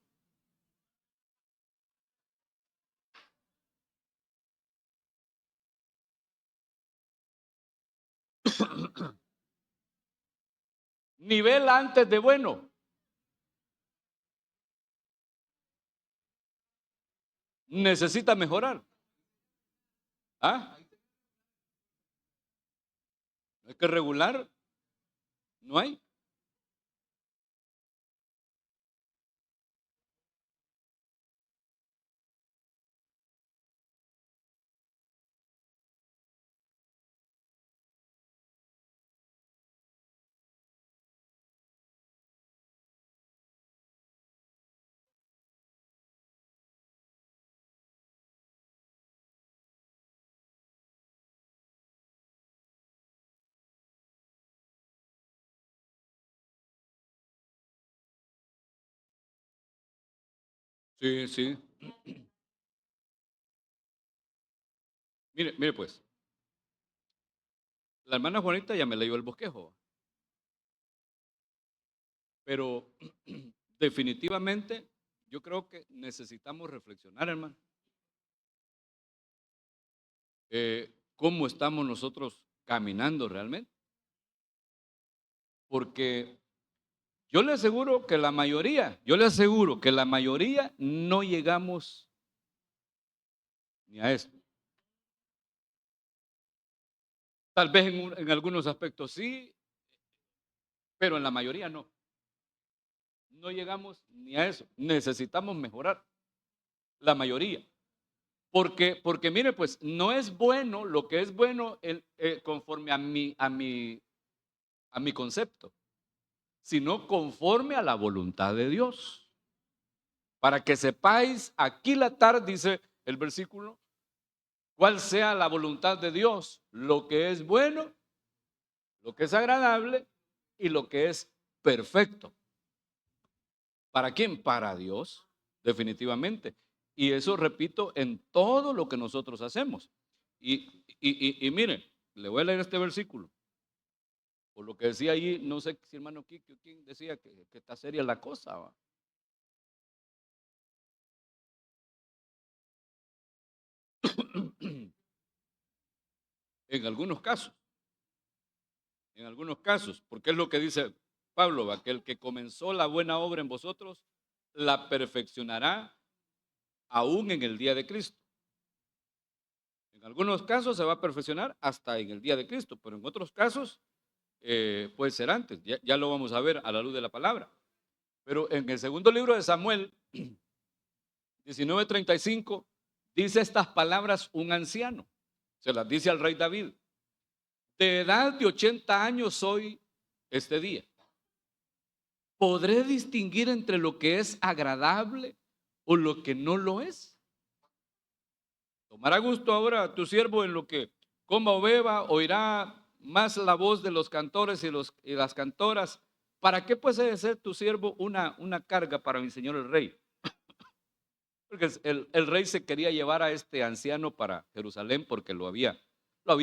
Nivel antes de bueno. Necesita mejorar. ¿Ah? ¿Hay que regular? ¿No hay? Sí, sí. Mire, mire pues, la hermana Juanita ya me leyó el bosquejo, pero definitivamente yo creo que necesitamos reflexionar, hermano. ¿Cómo estamos nosotros caminando realmente? Porque yo le aseguro que la mayoría, yo le aseguro que la mayoría no llegamos ni a eso. Tal vez en algunos aspectos sí, pero en la mayoría no. No llegamos ni a eso. Necesitamos mejorar, la mayoría. Porque mire, pues no es bueno lo que es bueno conforme a mi concepto, sino conforme a la voluntad de Dios. Para que sepáis, aquí la tarde, dice el versículo, cuál sea la voluntad de Dios, lo que es bueno, lo que es agradable y lo que es perfecto. ¿Para quién? Para Dios, definitivamente. Y eso repito en todo lo que nosotros hacemos. Y mire, le voy a leer este versículo. Por lo que decía ahí, no sé si hermano Kiki o quién decía que está seria la cosa. ¿Va? En algunos casos, porque es lo que dice Pablo, ¿va? Que el que comenzó la buena obra en vosotros, la perfeccionará aún en el día de Cristo. En algunos casos se va a perfeccionar hasta en el día de Cristo, pero en otros casos puede ser antes, ya lo vamos a ver a la luz de la palabra. Pero en el segundo libro de Samuel, 19:35, dice estas palabras un anciano, se las dice al rey David: de edad de 80 años soy este día. ¿Podré distinguir entre lo que es agradable o lo que no lo es? ¿Tomará gusto ahora tu siervo en lo que coma o beba? ¿Oirá más la voz de los cantores y las cantoras? ¿Para qué puede ser tu siervo una carga para mi señor el rey? Porque el rey se quería llevar a este anciano para Jerusalén porque lo había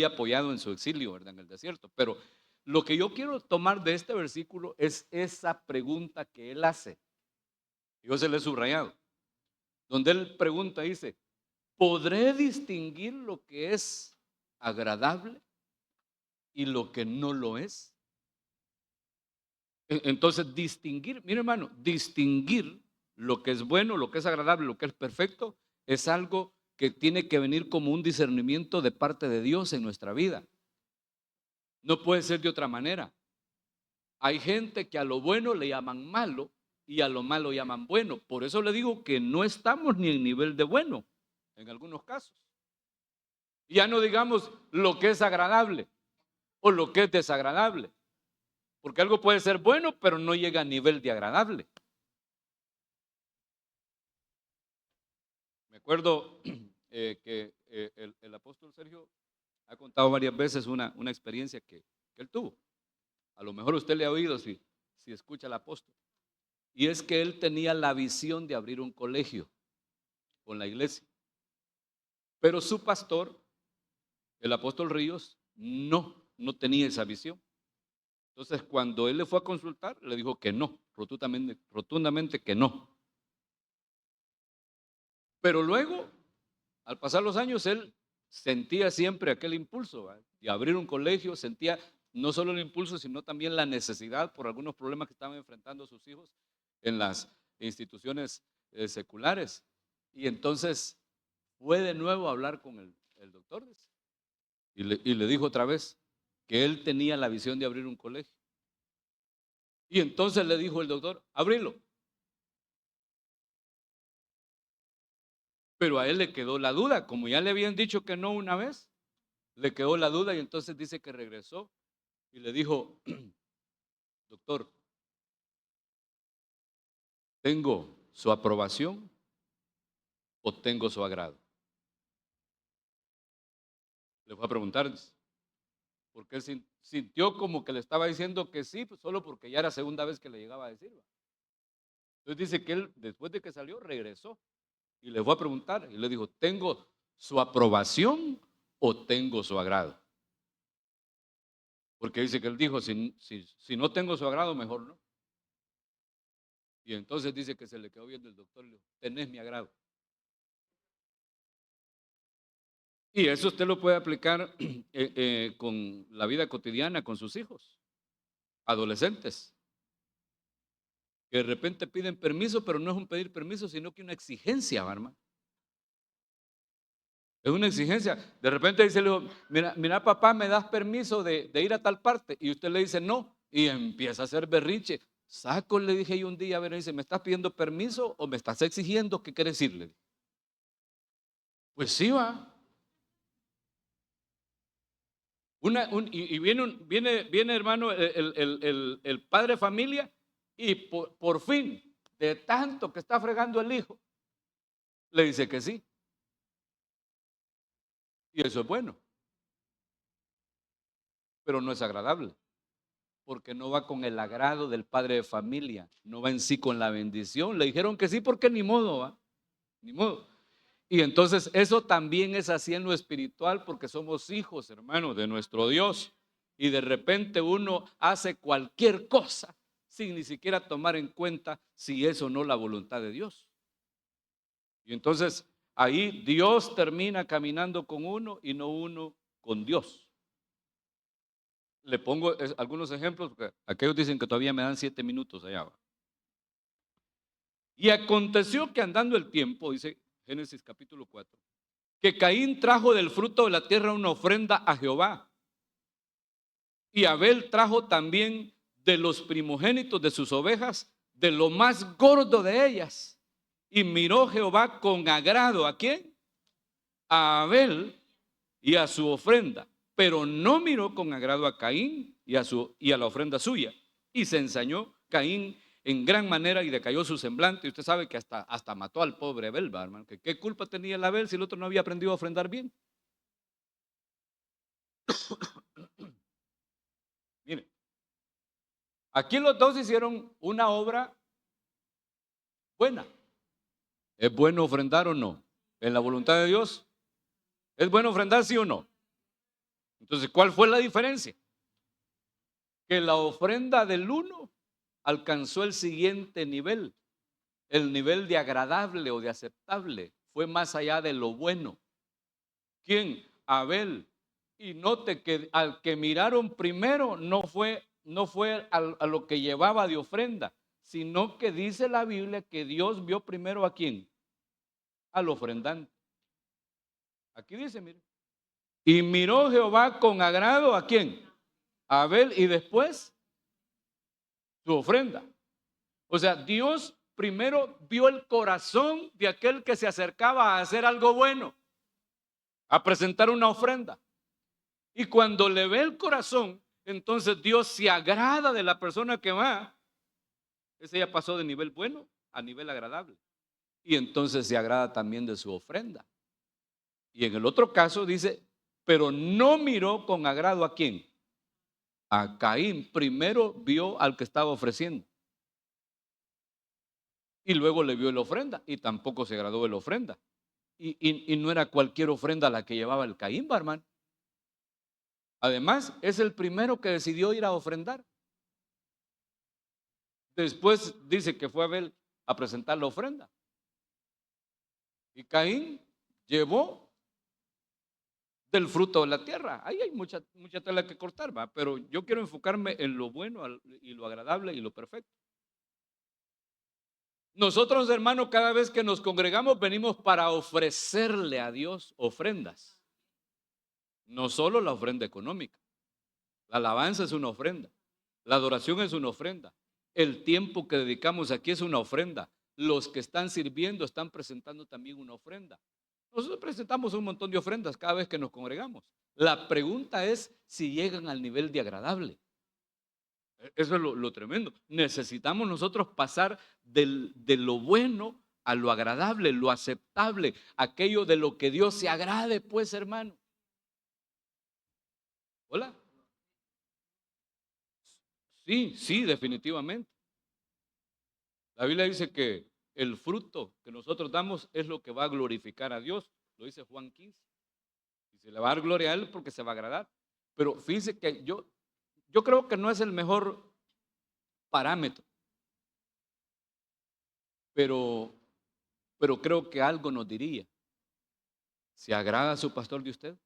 apoyado en su exilio, ¿verdad? En el desierto. Pero lo que yo quiero tomar de este versículo es esa pregunta que él hace. Yo se le he subrayado. Donde él pregunta, dice: ¿podré distinguir lo que es agradable y lo que no lo es? Entonces, distinguir, mire hermano, distinguir lo que es bueno, lo que es agradable, lo que es perfecto, es algo que tiene que venir como un discernimiento de parte de Dios en nuestra vida. No puede ser de otra manera. Hay gente que a lo bueno le llaman malo y a lo malo llaman bueno. Por eso le digo que no estamos ni en nivel de bueno en algunos casos. Ya no digamos lo que es agradable o lo que es desagradable, porque algo puede ser bueno, pero no llega a nivel de agradable. Me acuerdo que el apóstol Sergio Ha contado varias veces una experiencia que él tuvo. A lo mejor usted le ha oído si escucha al apóstol. Y es que él tenía la visión de abrir un colegio con la iglesia. Pero su pastor, el apóstol Ríos, no tenía esa visión. Entonces, cuando él le fue a consultar, le dijo que no, rotundamente que no. Pero luego, al pasar los años, él sentía siempre aquel impulso, ¿verdad?, de abrir un colegio, sentía no solo el impulso, sino también la necesidad por algunos problemas que estaban enfrentando sus hijos en las instituciones seculares. Y entonces fue de nuevo a hablar con el doctor y le dijo otra vez que él tenía la visión de abrir un colegio. Y entonces le dijo el doctor, abrilo. Pero a él le quedó la duda, como ya le habían dicho que no una vez, le quedó la duda y entonces dice que regresó y le dijo, doctor, ¿tengo su aprobación o tengo su agrado? Le fue a preguntar, porque él sintió como que le estaba diciendo que sí, pues solo porque ya era segunda vez que le llegaba a decir. Entonces dice que él, después de que salió, regresó y le fue a preguntar y le dijo, ¿tengo su aprobación o tengo su agrado? Porque dice que él dijo, si no tengo su agrado, mejor no. Y entonces dice que se le quedó viendo el doctor y le dijo, tenés mi agrado. Y eso usted lo puede aplicar con la vida cotidiana, con sus hijos, adolescentes, que de repente piden permiso, pero no es un pedir permiso, sino que una exigencia, hermano. Es una exigencia. De repente dice, mira papá, ¿me das permiso de ir a tal parte? Y usted le dice no, y empieza a hacer berrinche. Saco, le dije yo un día, a ver, dice, ¿me estás pidiendo permiso o me estás exigiendo? ¿Qué quiere decirle? Pues sí, va. Y viene hermano, el padre de familia, y por fin, de tanto que está fregando el hijo, le dice que sí. Y eso es bueno, pero no es agradable, porque no va con el agrado del padre de familia, no va en sí con la bendición. Le dijeron que sí porque ni modo, ¿va? Ni modo. Y entonces eso también es así en lo espiritual, porque somos hijos, hermanos, de nuestro Dios. Y de repente uno hace cualquier cosa sin ni siquiera tomar en cuenta si es o no la voluntad de Dios. Y entonces ahí Dios termina caminando con uno y no uno con Dios. Le pongo algunos ejemplos, porque aquellos dicen que todavía me dan 7 minutos allá. Y aconteció que andando el tiempo, dice Génesis capítulo 4, que Caín trajo del fruto de la tierra una ofrenda a Jehová. Y Abel trajo también de los primogénitos de sus ovejas, de lo más gordo de ellas. Y miró Jehová con agrado, ¿a quién? A Abel y a su ofrenda, pero no miró con agrado a Caín y a la ofrenda suya. Y se ensañó Caín en gran manera y decayó su semblante. Y usted sabe que hasta mató al pobre Abel, hermano. ¿Qué culpa tenía el Abel si el otro no había aprendido a ofrendar bien? Mire, aquí los dos hicieron una obra buena. ¿Es bueno ofrendar o no? ¿En la voluntad de Dios? ¿Es bueno ofrendar, sí o no? Entonces, ¿cuál fue la diferencia? Que la ofrenda del uno alcanzó el siguiente nivel, el nivel de agradable o de aceptable, fue más allá de lo bueno. ¿Quién? Abel. Y note que al que miraron primero no fue a lo que llevaba de ofrenda, sino que dice la Biblia que Dios vio primero ¿a quién? Al ofrendante. Aquí dice, mire. Y miró Jehová con agrado ¿a quién? A Abel, y después su ofrenda. O sea, Dios primero vio el corazón de aquel que se acercaba a hacer algo bueno, a presentar una ofrenda. Y cuando le ve el corazón, entonces Dios se agrada de la persona que va. Ese ya pasó de nivel bueno a nivel agradable. Y entonces se agrada también de su ofrenda. Y en el otro caso dice pero no miró con agrado ¿a quién? A Caín. Primero vio al que estaba ofreciendo y luego le vio la ofrenda y tampoco se agradó de la ofrenda. Y no era cualquier ofrenda la que llevaba el Caín, hermano. Además, es el primero que decidió ir a ofrendar. Después dice que fue Abel a presentar la ofrenda. Y Caín llevó del fruto de la tierra. Ahí hay mucha tela que cortar, ¿va? Pero yo quiero enfocarme en lo bueno y lo agradable y lo perfecto. Nosotros, hermanos, cada vez que nos congregamos venimos para ofrecerle a Dios ofrendas. No solo la ofrenda económica. La alabanza es una ofrenda. La adoración es una ofrenda. El tiempo que dedicamos aquí es una ofrenda. Los que están sirviendo están presentando también una ofrenda. Nosotros presentamos un montón de ofrendas cada vez que nos congregamos. La pregunta es si llegan al nivel de agradable. Eso es lo tremendo. Necesitamos nosotros pasar de lo bueno a lo agradable, lo aceptable, aquello de lo que Dios se agrade, pues, hermano. Hola. Sí, definitivamente. La Biblia dice que el fruto que nosotros damos es lo que va a glorificar a Dios. Lo dice Juan 15. Y se le va a dar gloria a Él porque se va a agradar. Pero fíjese que yo creo que no es el mejor parámetro. Pero creo que algo nos diría. ¿Se agrada a su pastor de usted?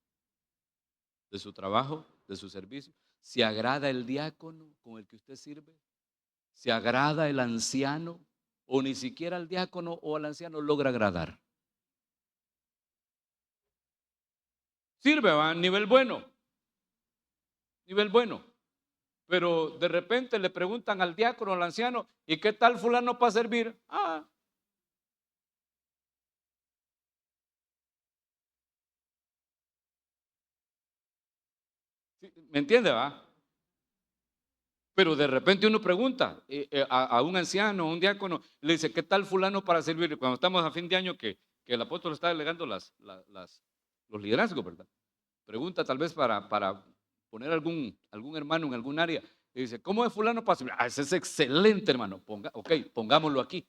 ¿De su trabajo? ¿De su servicio? ¿Se agrada el diácono con el que usted sirve? ¿Se agrada el anciano? ¿O ni siquiera el diácono o el anciano logra agradar? Sirve, va, nivel bueno. Nivel bueno. Pero de repente le preguntan al diácono, al anciano, ¿y qué tal fulano para servir? ¿Sí? ¿Me entiende, va? Pero de repente uno pregunta a un anciano, a un diácono, le dice, ¿qué tal fulano para servir? Cuando estamos a fin de año que el apóstol está delegando los liderazgos, ¿verdad? Pregunta tal vez para poner algún hermano en algún área. Y dice, ¿cómo es fulano para servir? Ese es excelente, hermano. Ok, pongámoslo aquí.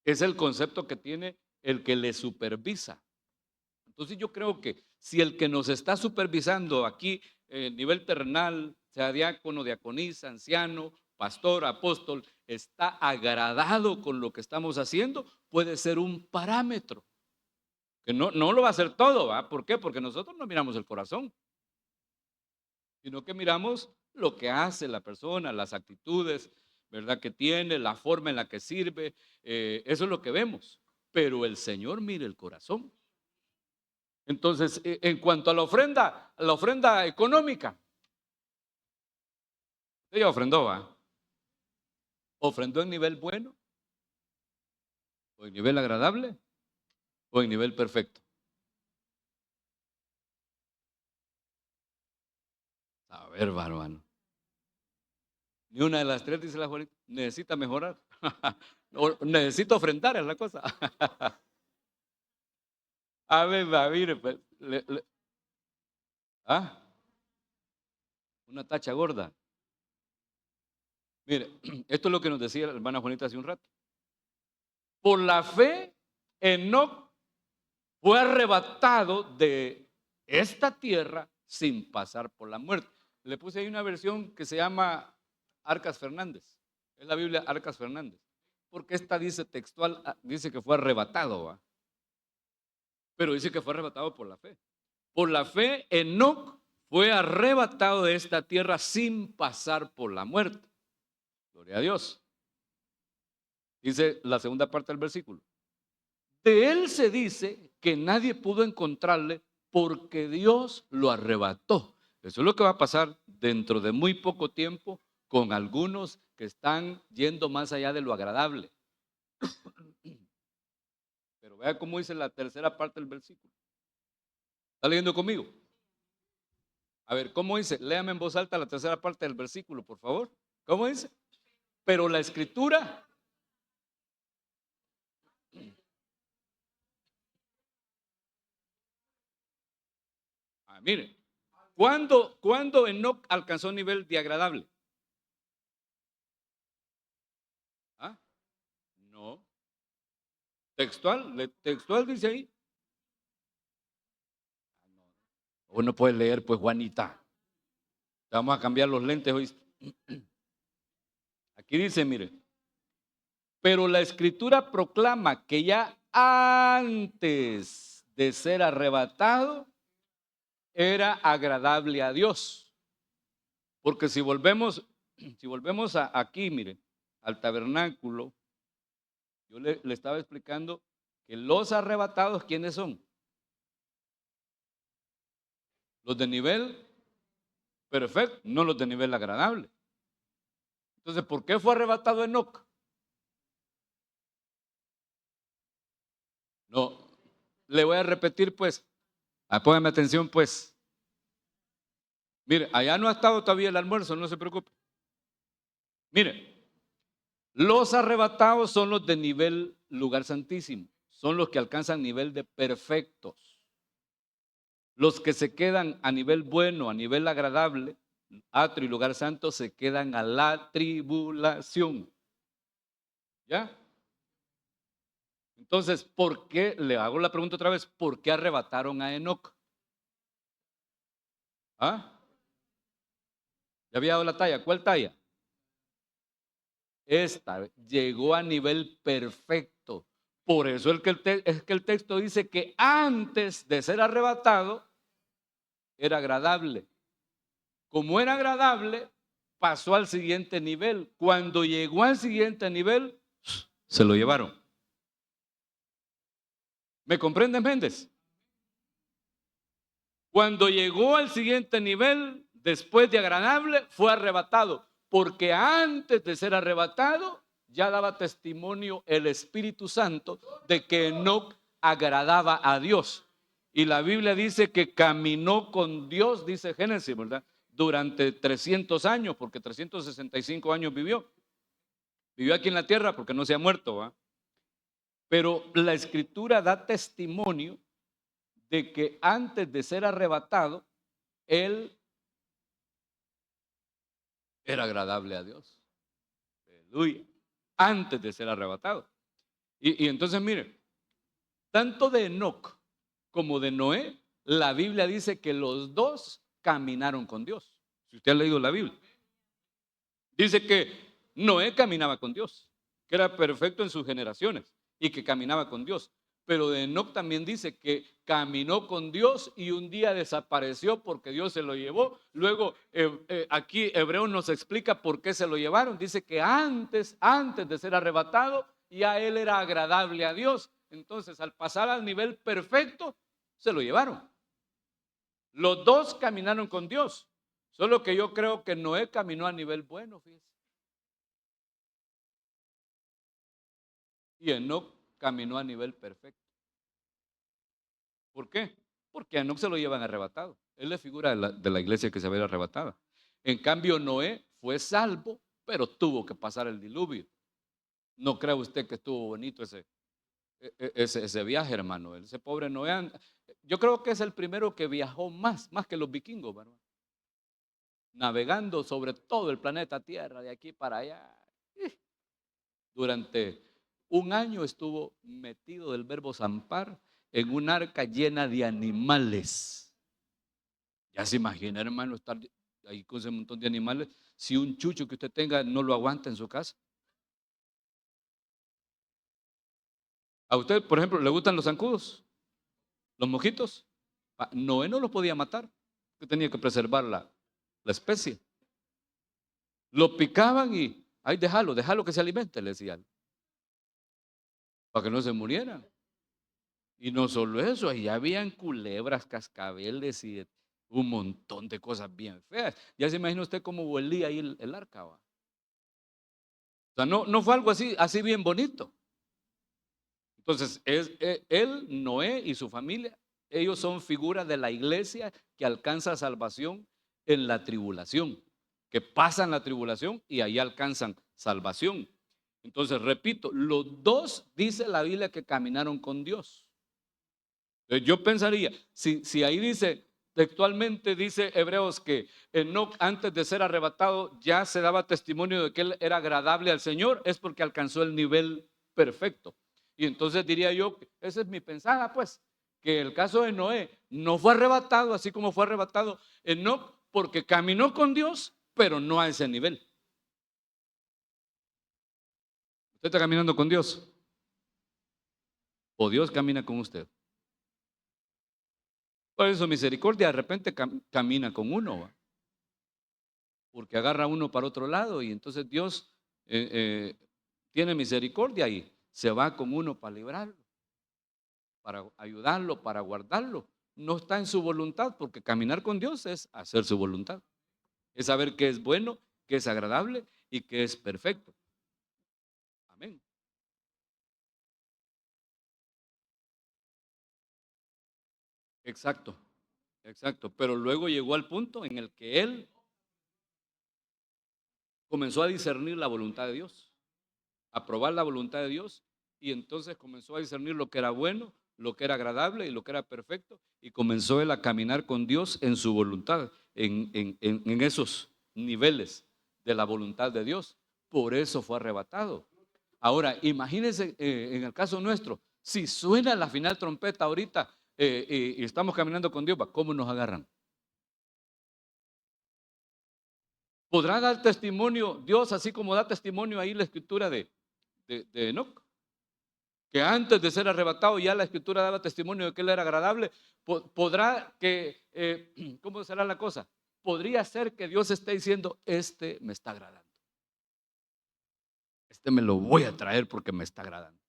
Es el concepto que tiene el que le supervisa. Entonces yo creo que si el que nos está supervisando aquí, nivel terrenal, sea diácono, diaconisa, anciano, pastor, apóstol, está agradado con lo que estamos haciendo, puede ser un parámetro. Que no lo va a hacer todo, ¿va? ¿Por qué? Porque nosotros no miramos el corazón, sino que miramos lo que hace la persona, las actitudes, ¿verdad? Que tiene, la forma en la que sirve, eso es lo que vemos. Pero el Señor mira el corazón. Entonces, en cuanto a la ofrenda económica, ella ofrendó, ¿va? ¿Ofrendó en nivel bueno? ¿O en nivel agradable? ¿O en nivel perfecto? A ver, hermano. Ni una de las tres, dice la Juanita, necesita mejorar. O necesita ofrendar, es la cosa. A ver, va, mire, pues, ¿ah? Una tacha gorda. Mire, esto es lo que nos decía la hermana Juanita hace un rato. Por la fe, Enoc fue arrebatado de esta tierra sin pasar por la muerte. Le puse ahí una versión que se llama Arcas Fernández. Es la Biblia Arcas Fernández. Porque esta dice textual, dice que fue arrebatado, ¿va? Pero dice que fue arrebatado por la fe. Por la fe, Enoc fue arrebatado de esta tierra sin pasar por la muerte. Gloria a Dios. Dice la segunda parte del versículo. De él se dice que nadie pudo encontrarle porque Dios lo arrebató. Eso es lo que va a pasar dentro de muy poco tiempo con algunos que están yendo más allá de lo agradable. Pero vea cómo dice la tercera parte del versículo. ¿Está leyendo conmigo? A ver, ¿cómo dice? Léame en voz alta la tercera parte del versículo, por favor. ¿Cómo dice? Pero la escritura. Mire, ¿cuándo Enoc alcanzó nivel de agradable? ¿Ah? No. Textual dice ahí. Uno puede leer, pues, Juanita. Vamos a cambiar los lentes hoy. Aquí dice, mire, pero la escritura proclama que ya antes de ser arrebatado era agradable a Dios. Porque si volvemos aquí, mire, al tabernáculo, yo le estaba explicando que los arrebatados, ¿quiénes son? Los de nivel perfecto, no los de nivel agradable. Entonces, ¿por qué fue arrebatado Enoc? No, le voy a repetir, pues, póngame atención, pues. Mire, allá no ha estado todavía el almuerzo, no se preocupe. Mire, los arrebatados son los de nivel lugar santísimo, son los que alcanzan nivel de perfectos. Los que se quedan a nivel bueno, a nivel agradable, atrio y lugar santo, se quedan a la tribulación. ¿Ya? Entonces, ¿por qué? Le hago la pregunta otra vez, ¿por qué arrebataron a Enoc? ¿Ah? ¿Ya había dado la talla? ¿Cuál talla? Esta llegó a nivel perfecto. Por eso es que el texto dice que antes de ser arrebatado era agradable. Como era agradable, pasó al siguiente nivel. Cuando llegó al siguiente nivel, se lo llevaron. ¿Me comprenden, Méndez? Cuando llegó al siguiente nivel, después de agradable, fue arrebatado. Porque antes de ser arrebatado, ya daba testimonio el Espíritu Santo de que Enoc agradaba a Dios. Y la Biblia dice que caminó con Dios, dice Génesis, ¿verdad? Durante 300 años, porque 365 años vivió. Vivió aquí en la tierra porque no se ha muerto, ¿va? Pero la Escritura da testimonio de que antes de ser arrebatado, él era agradable a Dios. Aleluya. Antes de ser arrebatado. Y entonces, mire, tanto de Enoc como de Noé, la Biblia dice que los dos caminaron con Dios. Si usted ha leído la Biblia, dice que Noé caminaba con Dios, que era perfecto en sus generaciones y que caminaba con Dios. Pero de Enoc también dice que caminó con Dios y un día desapareció porque Dios se lo llevó. Luego aquí Hebreo nos explica por qué se lo llevaron. Dice que antes de ser arrebatado, ya él era agradable a Dios. Entonces, al pasar al nivel perfecto, se lo llevaron. Los dos caminaron con Dios. Solo que yo creo que Noé caminó a nivel bueno, fíjese. Y Enoc caminó a nivel perfecto. ¿Por qué? Porque a Enoc se lo llevan arrebatado. Él es figura de la iglesia que se va a ir arrebatada. En cambio, Noé fue salvo, pero tuvo que pasar el diluvio. No crea usted que estuvo bonito ese viaje, hermano. Ese pobre Noé, yo creo que es el primero que viajó más que los vikingos, ¿verdad? Navegando sobre todo el planeta Tierra, de aquí para allá. Durante un año estuvo metido del verbo zampar en un arca llena de animales. Ya se imagina, hermano, estar ahí con ese montón de animales. Si un chucho que usted tenga no lo aguanta en su casa. ¿A usted, por ejemplo, le gustan los zancudos? ¿Los mojitos? Noé no los podía matar, que tenía que preservar la especie. Lo picaban y, ay, déjalo que se alimente, le decían, para que no se murieran. Y no solo eso, ahí habían culebras, cascabeles y un montón de cosas bien feas. Ya se imagina usted cómo huelía ahí el arca, ¿va? O sea, no fue algo así bien bonito. Entonces, él, Noé y su familia, ellos son figuras de la iglesia que alcanza salvación en la tribulación, que pasan la tribulación y ahí alcanzan salvación. Entonces, repito, los dos, dice la Biblia, que caminaron con Dios. Yo pensaría, si ahí dice Textualmente dice Hebreos que Enoc, antes de ser arrebatado, ya se daba testimonio de que él era agradable al Señor, es porque alcanzó el nivel perfecto. Y entonces diría yo, esa es mi pensada, pues, que el caso de Noé no fue arrebatado, así como fue arrebatado Enoc, porque caminó con Dios, pero no a ese nivel. ¿Usted está caminando con Dios? ¿O Dios camina con usted? Por eso misericordia de repente camina con uno, ¿va? Porque agarra a uno para otro lado y entonces Dios tiene misericordia y se va con uno para librarlo, para ayudarlo, para guardarlo. No está en su voluntad, porque caminar con Dios es hacer su voluntad, es saber qué es bueno, qué es agradable y qué es perfecto. Amén. Exacto, exacto. Pero luego llegó al punto en el que él comenzó a discernir la voluntad de Dios, a probar la voluntad de Dios, y entonces comenzó a discernir lo que era bueno, lo que era agradable y lo que era perfecto, y comenzó él a caminar con Dios en su voluntad, en esos niveles de la voluntad de Dios. Por eso fue arrebatado. Ahora, imagínense en el caso nuestro, si suena la final trompeta ahorita y estamos caminando con Dios, ¿cómo nos agarran? ¿Podrá dar testimonio Dios así como da testimonio ahí la escritura de Enoc? Que antes de ser arrebatado ya la escritura daba testimonio de que él era agradable. Podrá que, ¿cómo será la cosa? Podría ser que Dios esté diciendo, este me está agradando. Este me lo voy a traer porque me está agradando.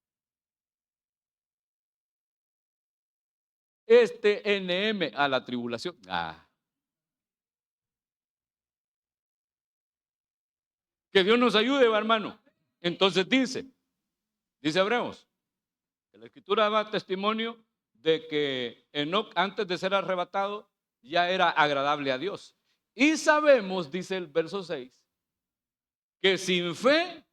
Este NM a la tribulación. Que Dios nos ayude, hermano. Entonces dice Hebreos, que la escritura da testimonio de que Enoc antes de ser arrebatado ya era agradable a Dios. Y sabemos, dice el verso 6, que sin fe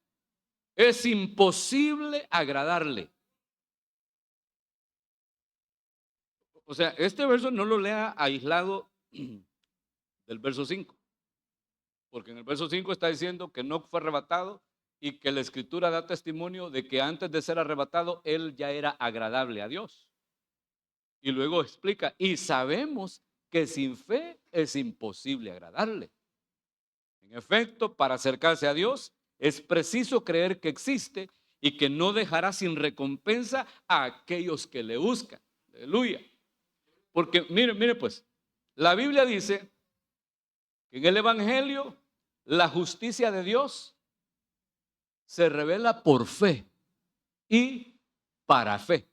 es imposible agradarle. O sea, este verso no lo lea aislado del verso 5, porque en el verso 5 está diciendo que Enoc fue arrebatado y que la escritura da testimonio de que antes de ser arrebatado él ya era agradable a Dios. Y luego explica, y sabemos que sin fe es imposible agradarle. En efecto, para acercarse a Dios es preciso creer que existe y que no dejará sin recompensa a aquellos que le buscan. Aleluya. Porque mire pues, la Biblia dice que en el Evangelio la justicia de Dios se revela por fe y para fe.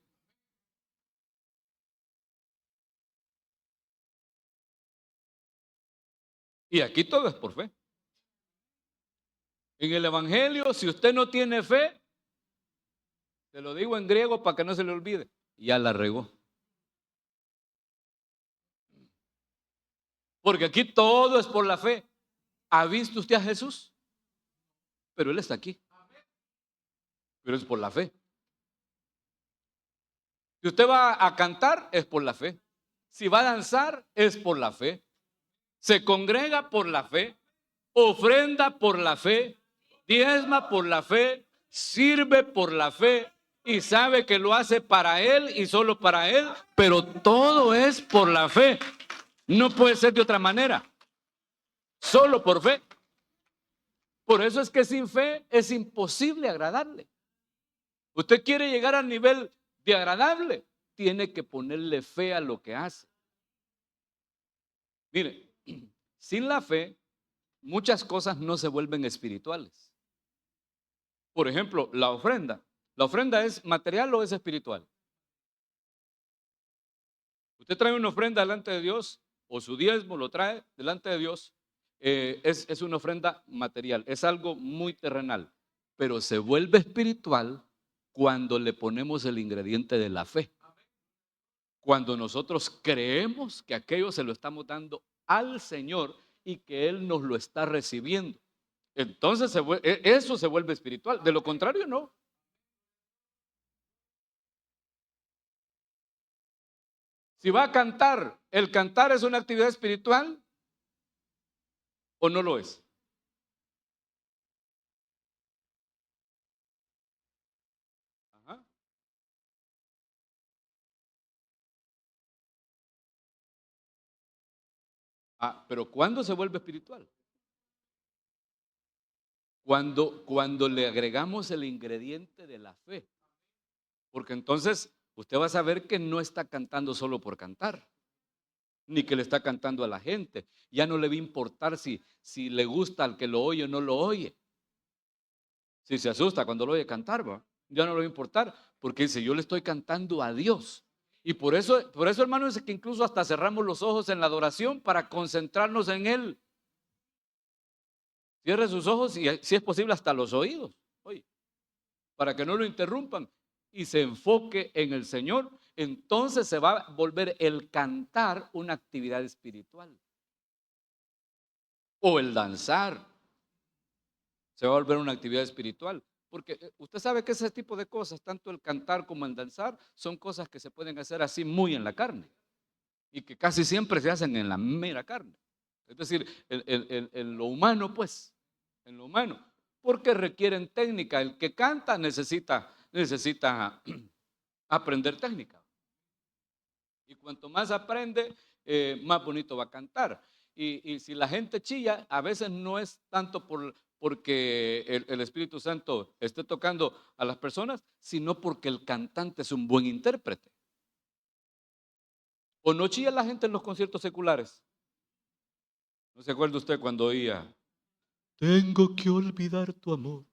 Y aquí todo es por fe. En el Evangelio, si usted no tiene fe, te lo digo en griego para que no se le olvide, ya la regó. Porque aquí todo es por la fe. ¿Ha visto usted a Jesús? Pero Él está aquí. Pero es por la fe. Si usted va a cantar, es por la fe. Si va a danzar, es por la fe. Se congrega por la fe. Ofrenda por la fe. Diezma por la fe. Sirve por la fe. Y sabe que lo hace para Él y solo para Él. Pero todo es por la fe. No puede ser de otra manera. Solo por fe. Por eso es que sin fe es imposible agradarle. Usted quiere llegar al nivel de agradable, tiene que ponerle fe a lo que hace. Mire, sin la fe, muchas cosas no se vuelven espirituales. Por ejemplo, la ofrenda. ¿La ofrenda es material o es espiritual? Usted trae una ofrenda delante de Dios, o su diezmo lo trae delante de Dios, es una ofrenda material, es algo muy terrenal, pero se vuelve espiritual cuando le ponemos el ingrediente de la fe. Cuando nosotros creemos que aquello se lo estamos dando al Señor y que Él nos lo está recibiendo. Entonces eso se vuelve espiritual. De lo contrario, no. Si va a cantar, ¿el cantar es una actividad espiritual o no lo es? Ajá. Ah, pero ¿cuándo se vuelve espiritual? Cuando le agregamos el ingrediente de la fe. Porque entonces usted va a saber que no está cantando solo por cantar, ni que le está cantando a la gente. Ya no le va a importar si le gusta al que lo oye o no lo oye. Si se asusta cuando lo oye cantar, ¿va? Ya no le va a importar, porque dice, yo le estoy cantando a Dios. Y por eso, hermano, es que incluso hasta cerramos los ojos en la adoración para concentrarnos en Él. Cierre sus ojos y si es posible hasta los oídos, oye, para que no lo interrumpan y se enfoque en el Señor. Entonces se va a volver el cantar una actividad espiritual. O el danzar se va a volver una actividad espiritual. Porque usted sabe que ese tipo de cosas, tanto el cantar como el danzar, son cosas que se pueden hacer así muy en la carne. Y que casi siempre se hacen en la mera carne. Es decir, en lo humano, pues, en lo humano. Porque requieren técnica. El que canta necesita aprender técnica. Y cuanto más aprende, más bonito va a cantar. Y si la gente chilla, a veces no es tanto porque el Espíritu Santo esté tocando a las personas, sino porque el cantante es un buen intérprete. ¿O no chilla la gente en los conciertos seculares? ¿No se acuerda usted cuando oía, tengo que olvidar tu amor?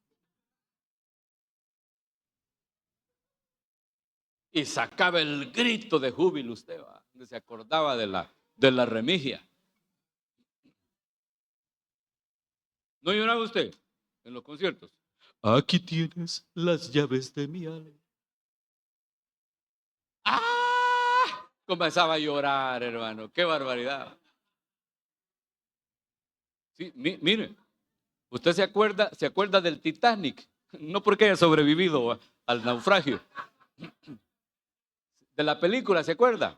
Y sacaba el grito de júbilo usted, ¿va? Se acordaba de la remigia. ¿No lloraba usted en los conciertos? Aquí tienes las llaves de mi alma. ¡Ah! Comenzaba a llorar, hermano. ¡Qué barbaridad! Sí, mire, usted se acuerda del Titanic, no porque haya sobrevivido al naufragio. De la película, ¿se acuerda?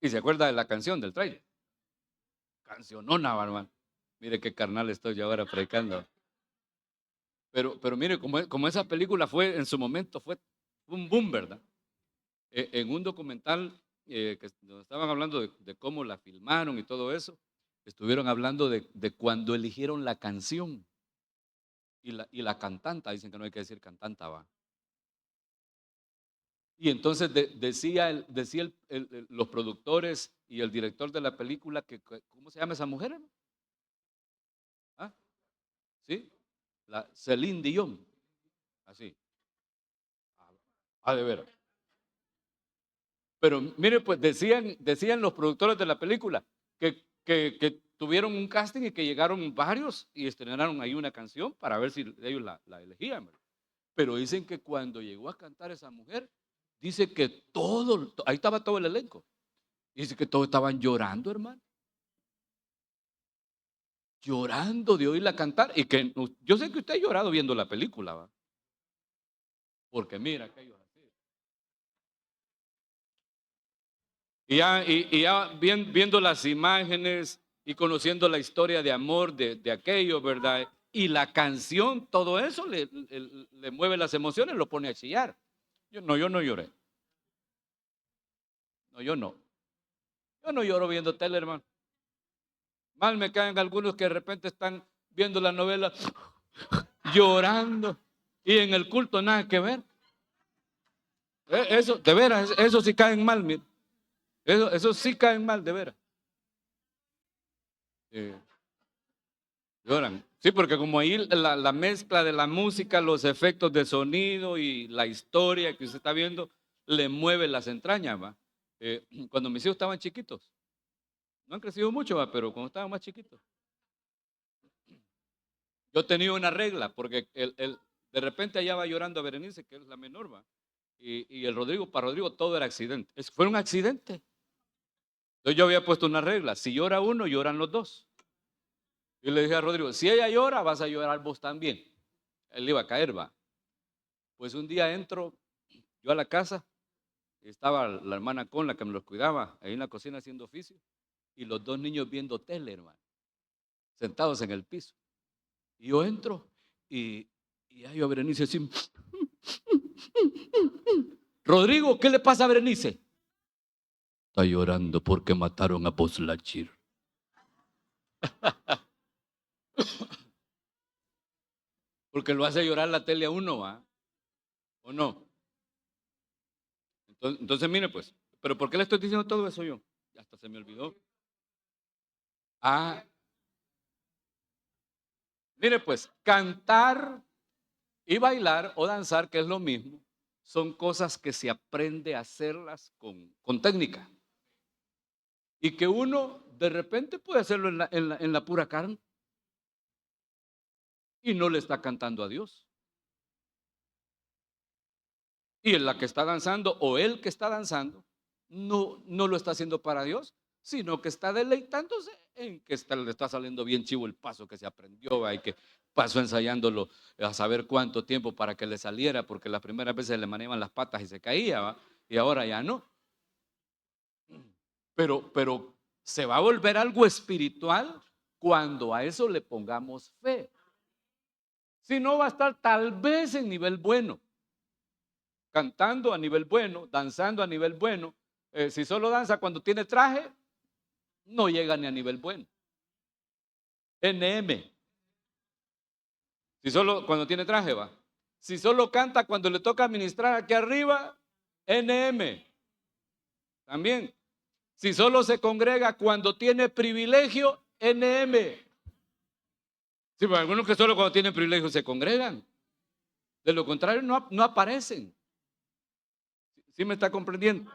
Y se acuerda de la canción del trailer. Cancionona, hermano. Mire qué carnal estoy yo ahora predicando. Pero mire, como esa película fue en su momento, fue un boom, ¿verdad? En un documental que nos estaban hablando de cómo la filmaron y todo eso, estuvieron hablando de cuando eligieron la canción y la cantanta, dicen que no hay que decir cantanta, va. Y entonces decía los productores y el director de la película ¿cómo se llama esa mujer, hermano? ¿Ah? ¿Sí? La Celine Dion, así. De veras. Pero mire, pues decían los productores de la película que tuvieron un casting y que llegaron varios y estrenaron ahí una canción para ver si ellos la elegían, ¿verdad? Pero dicen que cuando llegó a cantar esa mujer, dice que ahí estaba todo el elenco. Dice que todos estaban llorando, hermano. Llorando de oírla cantar. Y que yo sé que usted ha llorado viendo la película, ¿va? Porque mira, aquellos así. Y ya viendo las imágenes y conociendo la historia de amor de aquello, ¿verdad? Y la canción, todo eso le mueve las emociones, lo pone a chillar. Yo no lloré. No, yo no. Yo no lloro viendo tele, hermano. Mal me caen algunos que de repente están viendo la novela llorando y en el culto nada que ver. Eso, de veras, eso sí caen mal, mire. Eso sí caen mal, de veras. Eh, Lloran. Sí, porque como ahí la mezcla de la música, los efectos de sonido y la historia que usted está viendo, le mueve las entrañas, ¿va? Cuando mis hijos estaban chiquitos, no han crecido mucho, ¿va? Pero cuando estaban más chiquitos, yo tenía una regla, porque de repente allá va llorando a Berenice, que es la menor, ¿va? Y para Rodrigo todo era accidente. Fue un accidente. Entonces yo había puesto una regla, si llora uno, lloran los dos. Y le dije a Rodrigo, si ella llora, vas a llorar vos también. Él iba a caer, va. Pues un día entro yo a la casa Estaba la hermana con la que me los cuidaba ahí en la cocina haciendo oficio y los dos niños viendo tele, hermano, sentados en el piso. Y yo entro y hallo a Berenice así. Rodrigo, ¿qué le pasa a Berenice? Está llorando porque mataron a Poslachir. Porque lo hace llorar la tele a uno, ¿va? ¿O no? Entonces, mire pues, ¿pero por qué le estoy diciendo todo eso yo? Hasta se me olvidó. Ah, mire pues, cantar y bailar o danzar, que es lo mismo, son cosas que se aprende a hacerlas con técnica. Y que uno de repente puede hacerlo en la pura carne y no le está cantando a Dios. Y en la que está danzando o el que está danzando no lo está haciendo para Dios, sino que está deleitándose en que le está saliendo bien chivo el paso que se aprendió, ¿va? Y que pasó ensayándolo a saber cuánto tiempo para que le saliera, porque las primeras veces le manejaban las patas y se caía, ¿va? Y ahora ya no. Pero se va a volver algo espiritual cuando a eso le pongamos fe. Si no, va a estar tal vez en nivel bueno, cantando a nivel bueno, danzando a nivel bueno. Si solo danza cuando tiene traje, no llega ni a nivel bueno. NM. Si solo cuando tiene traje va. Si solo canta cuando le toca administrar aquí arriba, NM. También. Si solo se congrega cuando tiene privilegio, NM. Sí, pero algunos que solo cuando tienen privilegio se congregan. De lo contrario, no aparecen. ¿Sí me está comprendiendo?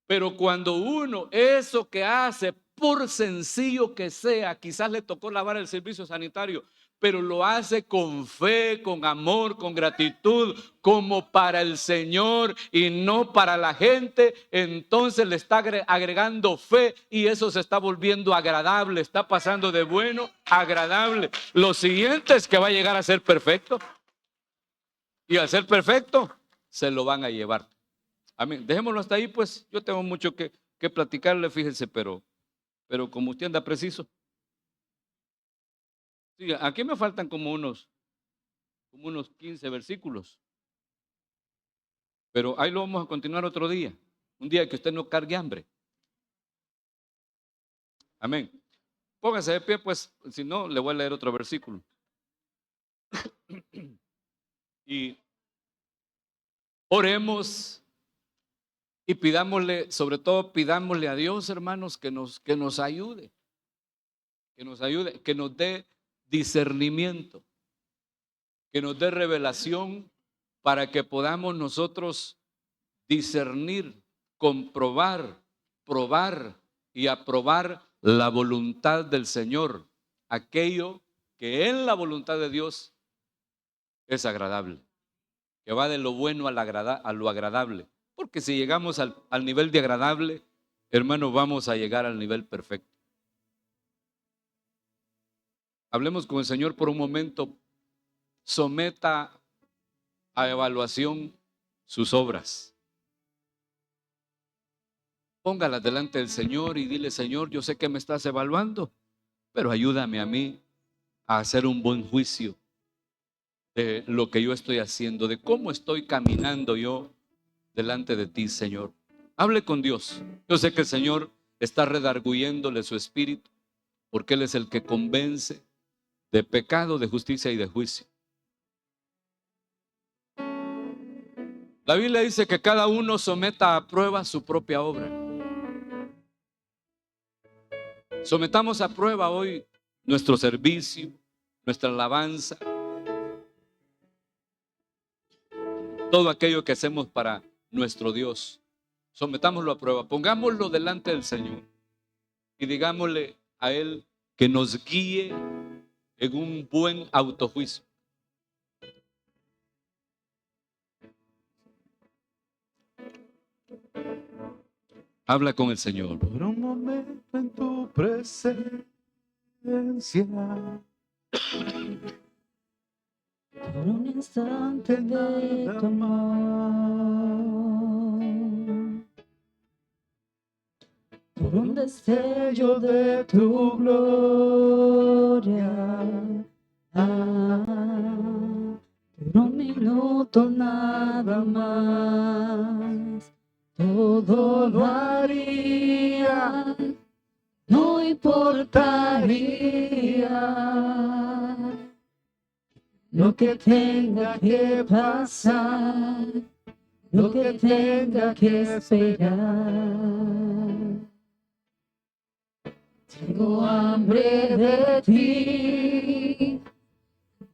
Pero cuando uno, eso que hace, por sencillo que sea, quizás le tocó lavar el servicio sanitario, pero lo hace con fe, con amor, con gratitud, como para el Señor y no para la gente, entonces le está agregando fe y eso se está volviendo agradable, está pasando de bueno a agradable. Lo siguiente es que va a llegar a ser perfecto y al ser perfecto se lo van a llevar. Amén. Dejémoslo hasta ahí, pues yo tengo mucho que platicarle, fíjense, pero como usted anda preciso. Sí, aquí me faltan como unos 15 versículos, pero ahí lo vamos a continuar otro día, un día que usted no cargue hambre. Amén. Póngase de pie, pues, si no, le voy a leer otro versículo. Y oremos y pidámosle, sobre todo pidámosle a Dios, hermanos, que nos ayude, que nos dé discernimiento, que nos dé revelación para que podamos nosotros discernir, comprobar, probar y aprobar la voluntad del Señor, aquello que en la voluntad de Dios es agradable, que va de lo bueno a lo agradable. Porque si llegamos al nivel de agradable, hermano, vamos a llegar al nivel perfecto. Hablemos con el Señor por un momento. Someta a evaluación sus obras. Póngalas delante del Señor y dile: Señor, yo sé que me estás evaluando, pero ayúdame a mí a hacer un buen juicio de lo que yo estoy haciendo, de cómo estoy caminando yo delante de ti, Señor. Hable con Dios. Yo sé que el Señor está redarguyéndole su espíritu, porque Él es el que convence de pecado, de justicia y de juicio. La Biblia dice que cada uno someta a prueba su propia obra. Sometamos a prueba hoy nuestro servicio, nuestra alabanza, todo aquello que hacemos para nuestro Dios. Sometámoslo a prueba, pongámoslo delante del Señor y digámosle a Él que nos guíe en un buen autojuicio. Habla con el Señor. Por un momento en tu presencia, por un instante de tu amor, por un destello de tu gloria. Por un minuto nada más, todo lo haría, no importaría lo que tenga que pasar, lo que tenga que esperar. Tengo hambre de ti,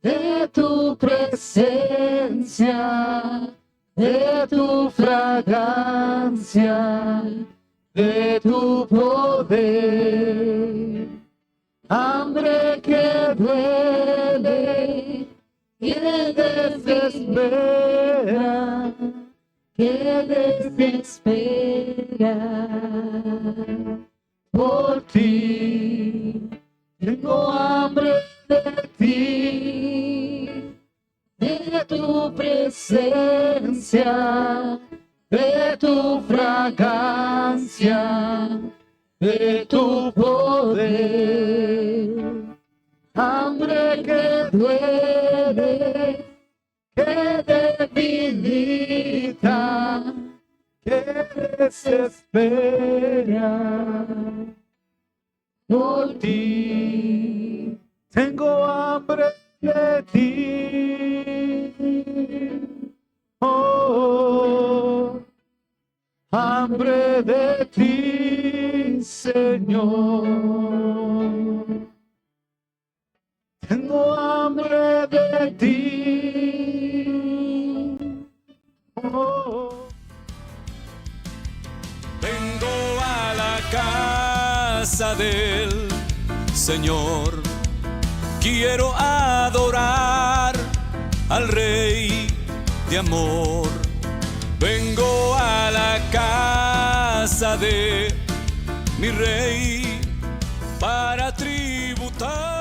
de tu presencia, de tu fragancia, de tu poder. Hambre que duele, que desespera, que desespera. Por ti, tengo hambre de ti, de tu presencia, de tu fragancia, de tu poder. Hambre que duele, que debilita, que desespera. Por ti tengo hambre de ti. Oh, hambre de ti, Señor. Tengo hambre de ti. Oh. Vengo a la casa del Señor, quiero adorar al Rey de amor. Vengo a la casa de mi Rey para tributar.